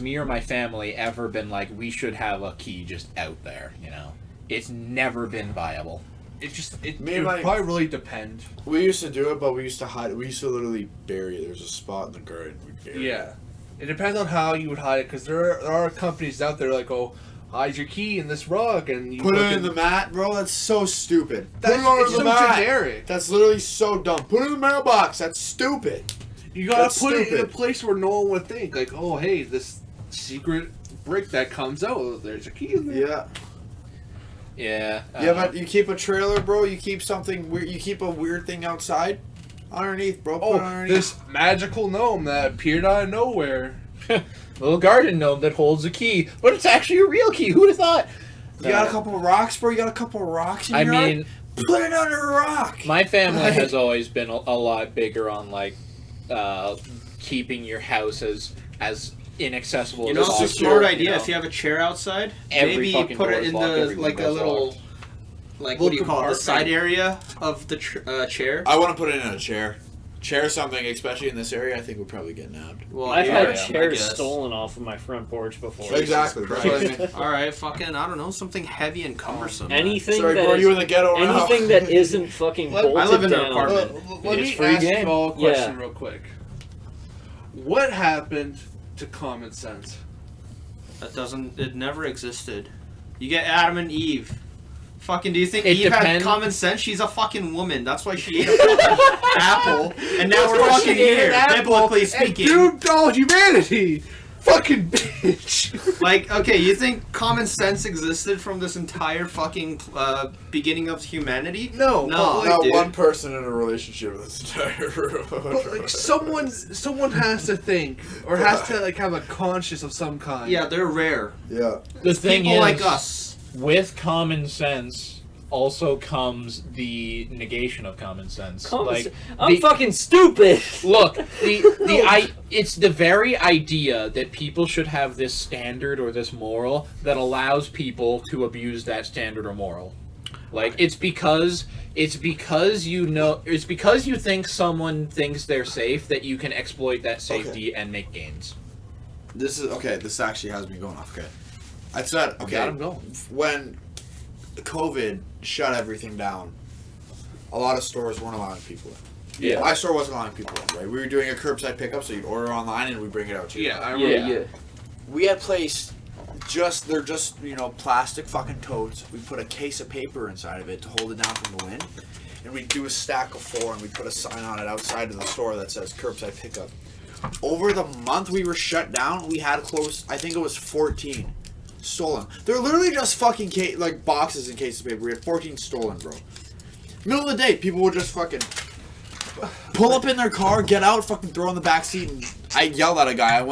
me or my family ever been like, we should have a key just out there. You know, it's never been viable. It Me and would my- probably really depend. We used to do it, but we used to hide it. We used to literally bury it. There's a spot in the garden. We'd bury it. Yeah, it depends on how you would hide it, because there are companies out there like, oh, hide your key in this rug, and you Put it fucking- in the mat, bro. That's so stupid. That's, Put it on it's the so mat. generic. That's literally so dumb. Put it in the mailbox. That's stupid. You gotta That's put it in a stupid. place where no one would think, like, oh, hey, this secret brick that comes out, there's a key in there. Yeah. Yeah. Yeah, but you keep a trailer, bro. You keep something weird. You keep a weird thing outside, underneath, bro. Put it Oh, underneath. this magical gnome that appeared out of nowhere. little garden gnome that holds a key, but it's actually a real key. Who'd have thought? You got a couple of rocks, bro. You got a couple of rocks in I your yard? mean, Put it under a rock. my family Right. has always been a lot bigger on like keeping your house as inaccessible. You know, as it's a possible, smart idea. you know? If you have a chair outside, Every maybe fucking put door it is in locked, the every like a window's little, locked. like what do you call it? The side compartment. area of the chair. I want to put it in a chair. Chair something, especially in this area, I think would probably get nabbed. Well, I've yeah, had I chairs guess. stolen off of my front porch before. Exactly. That's what I mean. All right, fucking, I don't know, something heavy and cumbersome. man. Anything Sorry, that bro, is- you in the ghetto now? anything that isn't fucking Let- bolted I live in an down. apartment. Let It's me free ask game. you all a question Yeah. real quick. What happened to common sense? It never existed. You get Adam and Eve. Fucking, do you think It Eve had depends- common sense? She's a fucking woman. That's why she ate a fucking apple. And now we're fucking here, biblically speaking. And doomed all humanity! Fucking bitch! Like, okay, you think common sense existed from this entire fucking beginning of humanity? No, No. but Not dude. one person in a relationship in this entire room. But like someone has to think or has to like have a conscience of some kind. Yeah, they're rare. Yeah. The thing People is, like us. with common sense also comes the negation of common sense. I'm fucking stupid. Look, it's the very idea that people should have this standard or this moral that allows people to abuse that standard or moral. Like it's because you think someone thinks they're safe that you can exploit that safety and make gains. This is okay. This actually has me going off. Okay, I said okay. Got him going. When COVID shut everything down, a lot of stores weren't allowing people in. Yeah. My store wasn't allowing people in. Right, we were doing a curbside pickup, so you'd order online and we bring it out to you. Yeah, I remember. Yeah. We had placed they're just plastic fucking totes. We put a case of paper inside of it to hold it down from the wind, and we do a stack of 4 and we put a sign on it outside of the store that says curbside pickup. Over the month we were shut down, we had close, I think it was 14 stolen. They're literally just fucking boxes and cases of paper. We had 14 stolen, bro. Middle of the day, people would just fucking pull up in their car, get out, fucking throw in the back seat, and I yelled at a guy. I'm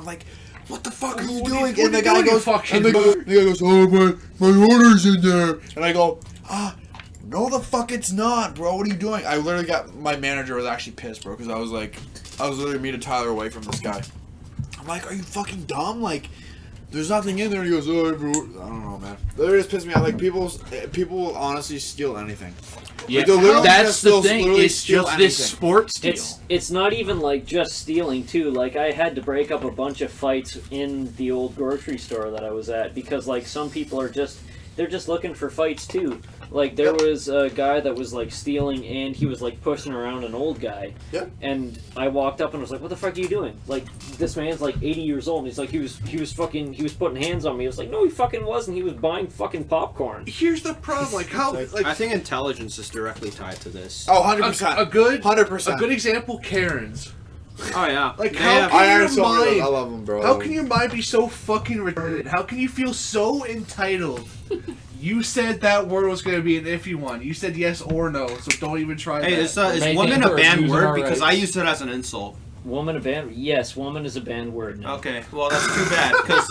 like, what the fuck are you doing? And the guy goes, oh, my order's in there. And I go, no the fuck it's not, bro. What are you doing? I literally my manager was actually pissed, bro, because I was literally me to Tyler away from this guy. I'm like, are you fucking dumb? Like, there's nothing in there. And he goes, oh, I don't know, man. Literally just pissed me off. Like, people will honestly steal anything. Yeah, Like, they'll literally that's the thing. literally It's steal just this anything. sports deal. It's not even like just stealing too. Like I had to break up a bunch of fights in the old grocery store that I was at because like some people are they're just looking for fights too. Like there was a guy that was like stealing and he was like pushing around an old guy. Yep. And I walked up and was like, "What the fuck are you doing?" Like this man's like 80 years old and he's like he was putting hands on me. I was like, "No, he fucking wasn't. He was buying fucking popcorn." Here's the problem, like how like I think intelligence is directly tied to this. Oh, 100%. a good 100%. a good example, Karens. Oh yeah. Like They how have- can I your already saw mind I love them, bro. How can your mind be so fucking retarded? How can you feel so entitled? You said that word was going to be an iffy one. You said yes or no, so don't even try Hey, that. is woman a banned Using word? our Because I rights. used it as an insult. Woman a banned? Yes, woman is a banned word now. Okay, well that's too bad. Because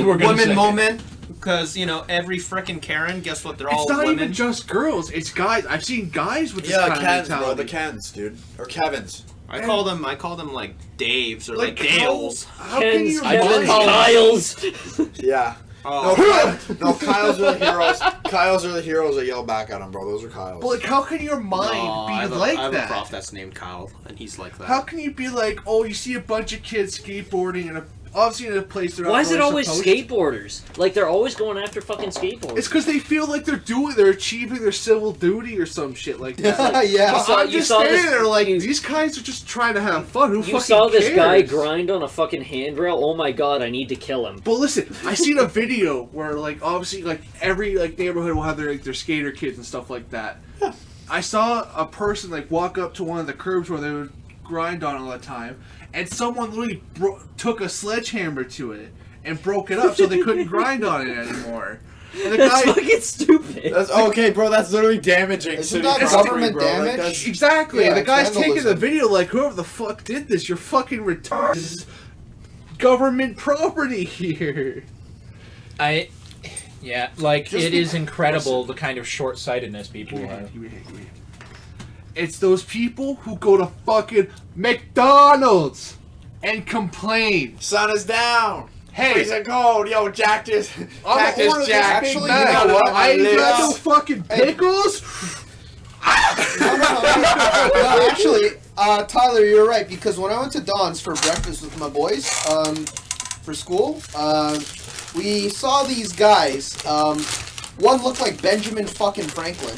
We're gonna women say moment. Because every frickin' Karen, guess what? They're all It's not women. even just girls. It's guys. I've seen guys with this Yeah, kind Kens, of bro. mentality. The Kens, dude. Or Kevins. I call them like Daves or like Dales. How can Ken's, you Kevin's, call- Kyle's. Yeah. Oh. No, Kyle's are the heroes. Kyle's are the heroes that yell back at him, bro. Those are Kyle's. But like, how can your mind No, be I have like I have that? a prof that's named Kyle, and he's like that. How can you be like, oh, you see a bunch of kids skateboarding in obviously in a place they're not Why is it really always supposed to? skateboarders? Like they're always going after fucking skateboarders. It's because they feel like they're achieving their civil duty or some shit like that. Yeah. But I'm you just saw standing this- there like, you- these guys are just trying to have fun. Who You fucking saw this cares? guy grind on a fucking handrail. Oh my god, I need to kill him. But listen, I seen a video where like obviously like every like neighborhood will have their skater kids and stuff like that. I saw a person like walk up to one of the curbs where they would grind on all the time, and someone literally took a sledgehammer to it and broke it up so they couldn't grind on it anymore. And the That's guy fucking stupid. That's okay, bro. That's literally damaging. Isn't city that property, government bro. Like, damage? that's- exactly. Yeah, and the guy's it's taking the vandalism. video like, whoever the fuck did this, you're fucking retarded. This is government property here. Like it is incredible the kind of short-sightedness people have. It's those people who go to fucking McDonald's and complain. Sun is down. Hey, Freezing cold. Yo, Jack just. I'm Jack gonna order is this Jack. Big Actually, Mac. you know what? I ain't got no Lips. fucking pickles. No, actually, Tyler, you're right, because when I went to Don's for breakfast with my boys, for school, we saw these guys. One looked like Benjamin fucking Franklin,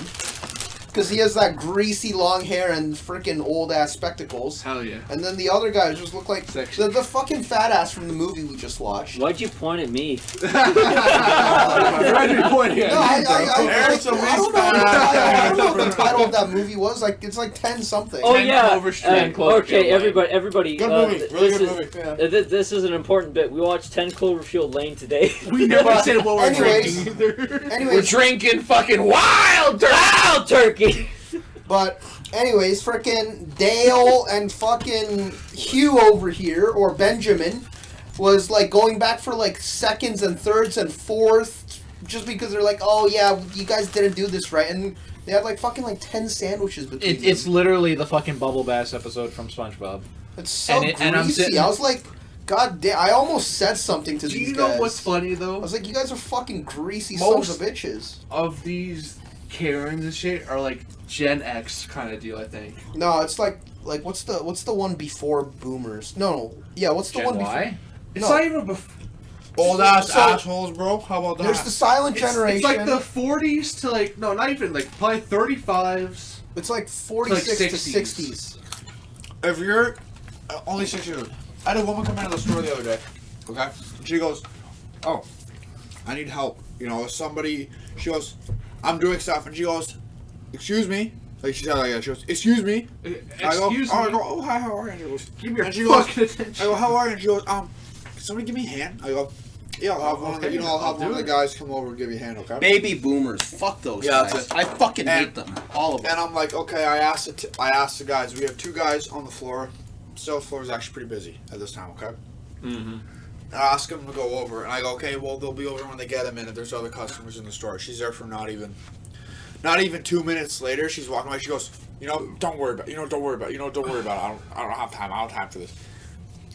because he has that greasy long hair and freaking old ass spectacles. Hell yeah. And then the other guy just looked like Sexy. the fucking fat ass from the movie we just watched. Why'd you point at me? Why'd you point at No, I me, bro? Eric's a don't know what the title- I don't know what the title of that movie was. Like, it's like 10 something. Oh 10 yeah. Clover Street. Okay, everybody. Good movie. Really this good is, movie. This is an important bit. We watched 10 Cloverfield Lane today. We never said what we're Anyways. drinking either. We're Anyways, drinking fucking wild turkey. Wild turkey. but anyways, frickin' Dale and fucking Hugh over here, or Benjamin, was like going back for like seconds and thirds and fourths just because they're like, oh yeah, you guys didn't do this right, and they had like fucking like 10 sandwiches between them. It's literally the fucking Bubble Bass episode from SpongeBob. It's so and greasy. I'm sitting- I was like, God damn! I almost said something to Do these you guys. know what's funny I though? was like, you guys are fucking greasy Most- sons of bitches. Of these Karens and shit are like Gen X kind of deal, I think. No, it's like what's the one before Boomers? No, yeah, what's the Gen one before? Y? It's No. not even before. Old ass So- assholes, bro. How about that? There's the Silent Generation. It's like the 40s to like no, not even like probably 35s. It's like 46 like to 60s. 60s. If you're only 6 years old, I had a woman come into the store the other day. Okay, and she goes, "Oh, I need help. You know, somebody." She goes, "I'm doing stuff," and she goes, "Excuse me." Like she said, like that. She goes, "Excuse me." Excuse I me. go, "Oh, hi, how are you?" And she goes, Give me your and she goes, fucking attention. I go, "How are you?" And she goes, "Can somebody give me a hand?" I go, "Yeah, I'll have one of the, Okay, I'll have I'll one of do the it. guys come over and give you a hand, okay?" Baby boomers. Fuck those Yeah, guys. that's it. I fucking hate And- them. All of them. And I'm like, okay, I asked the guys. We have 2 guys on the floor. Sales floor is actually pretty busy at this time, okay? Mm-hmm. I ask them to go over, and I go, okay, well, they'll be over when they get them in. If there's other customers in the store, she's there for not even 2 minutes later. She's walking away. She goes, don't worry about it. Don't worry about it. I don't have time. I don't have time for this.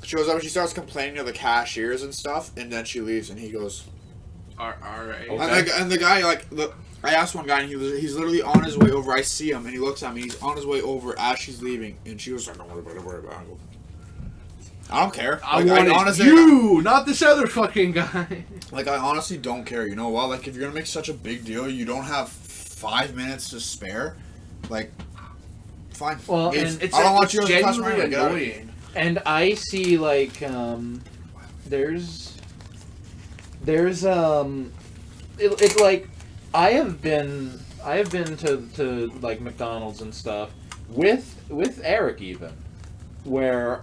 She goes up and she starts complaining to the cashiers and stuff, and then she leaves, and he goes, All right. Okay. and the guy, I asked one guy, and he's literally on his way over. I see him, and he looks at me. He's on his way over as she's leaving, and she was like, "Don't worry about it. Don't worry about it." I go, I don't care. I Like, wanted honestly, you, not this other fucking guy. I honestly don't care. You know what? Like, if you're gonna make such a big deal, you don't have 5 minutes to spare. Like, fine. Well, It's- and It's, I don't want it's you as a customer. genuinely Get out of here. annoying. And I see like there's it's like I have been to like McDonald's and stuff with Eric even, where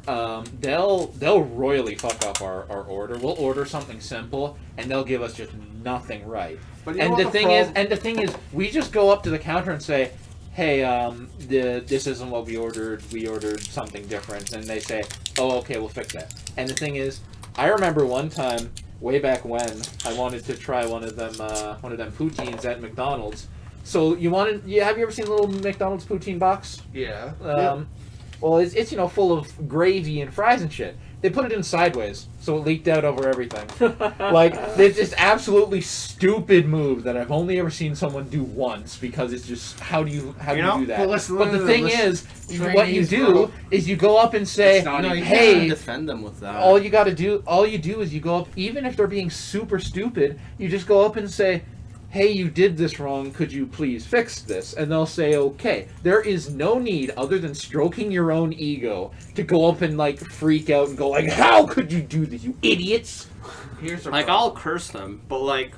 they'll royally fuck up our order. We'll order something simple and they'll give us just nothing right. But you know And what the thing is, we just go up to the counter and say, "Hey, this isn't what we ordered. We ordered something different." And they say, "Oh, okay, we'll fix that." And the thing is, I remember one time, way back when, I wanted to try one of them poutines at McDonald's. So have you ever seen the little McDonald's poutine box? Yeah. Well, it's full of gravy and fries and shit. They put it in sideways, so it leaked out over everything. Like, it's just absolutely stupid move that I've only ever seen someone do once, because it's just, how do you do that? Well, listen, but the thing is, what you Chinese, do bro. is you go up and say, It's not even- you hey, can't defend them with that. all you do is you go up, even if they're being super stupid, you just go up and say, "Hey, you did this wrong, could you please fix this?" And they'll say, okay. There is no need, other than stroking your own ego, to go up and like freak out and go like, "How could you do this, you idiots?" Here's the Like, problem. I'll curse them, but like,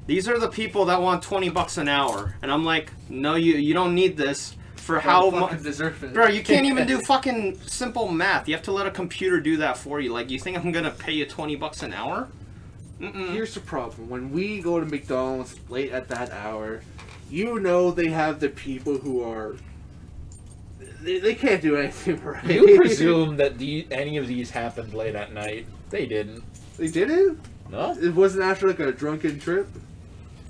these are the people that want $20 an hour, and I'm like, no, you don't need this for how much. fucking deserve it. Bro, you can't even do fucking simple math. You have to let a computer do that for you. Like, you think I'm gonna pay you $20 an hour? Mm-mm. Here's the problem. When we go to McDonald's late at that hour, they have the people who are... They can't do anything right. You presume that any of these happened late at night. They didn't. They didn't? No? It wasn't after like a drunken trip?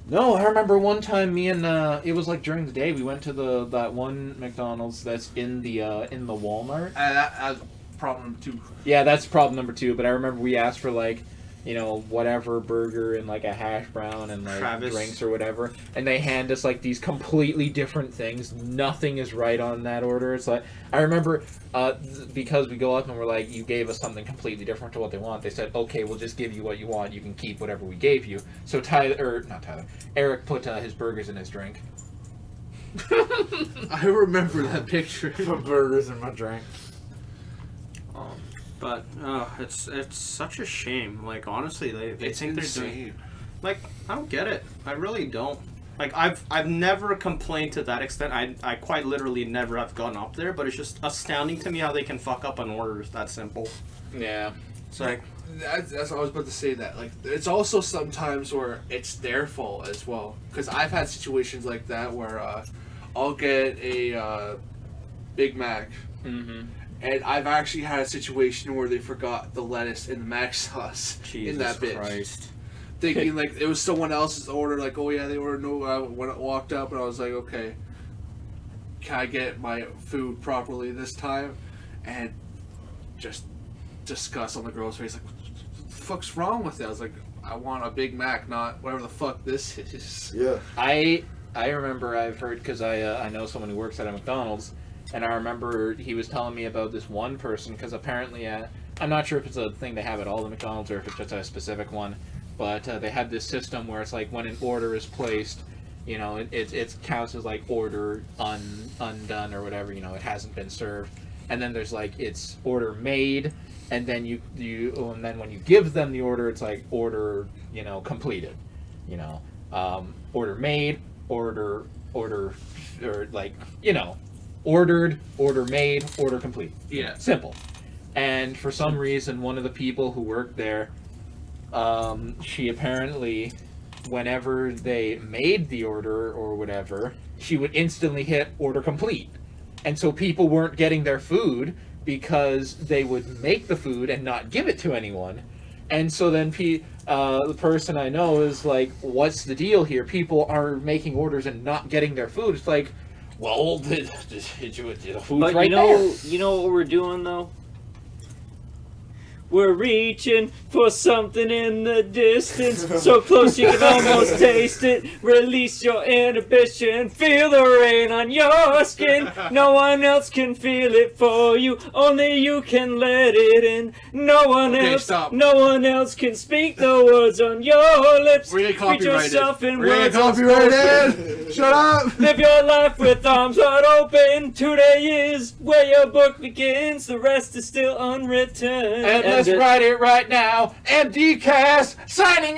No, I remember one time me and it was like during the day, we went to that one McDonald's that's in the Walmart. problem number 2. Yeah, that's problem number 2. But I remember we asked for like, whatever burger and like a hash brown and like Travis. drinks or whatever, and they hand us like these completely different things. Nothing is right on that order. It's like I remember because we go up and we're like, you gave us something completely different to what they want. They said, okay, we'll just give you what you want. You can keep whatever we gave you. So Eric put his burgers in his drink. I remember that picture. Put burgers in my drink. But it's such a shame. Like honestly, they It's think insane. they're doing. Like I don't get it. I really don't. Like I've never complained to that extent. I quite literally never have gone up there. But it's just astounding to me how they can fuck up an order that simple. Yeah. It's like That's what I was about to say. That like it's also sometimes where it's their fault as well. Because I've had situations like that where I'll get a Big Mac. Mm-hmm. And I've actually had a situation where they forgot the lettuce and the mac sauce in that bitch. Christ. Thinking like it was someone else's order, like, oh yeah, they ordered no. When I walked up and I was like, okay, can I get my food properly this time? And just disgust on the girl's face, like, what the fuck's wrong with it? I was like, I want a Big Mac, not whatever the fuck this is. Yeah. I remember I've heard because I know someone who works at a McDonald's. And I remember he was telling me about this one person, because apparently, I'm not sure if it's a thing they have at all the McDonald's or if it's just a specific one, but they have this system where it's like when an order is placed, it counts as like order undone or whatever, it hasn't been served. And then there's like it's order made, and then and then when you give them the order, it's like order, completed, order made, order, or like, ordered, order made, order complete. Yeah. Simple. And for some reason, one of the people who worked there, she apparently, whenever they made the order or whatever, she would instantly hit order complete. And so people weren't getting their food because they would make the food and not give it to anyone. And so then the person I know is like, what's the deal here? People are making orders and not getting their food. It's like, well, the food's But right there. you know what we're doing though? We're reaching for something in the distance, so close you can almost taste it. Release your inhibition, feel the rain on your skin. No one else can feel it for you, only you can let it in. No one else can speak the words on your lips. We're getting Read yourself in words Copyrighted. Shut up. Live your life with arms wide open. Today is where your book begins. The rest is still unwritten. And let's write it right now. MD Cast signing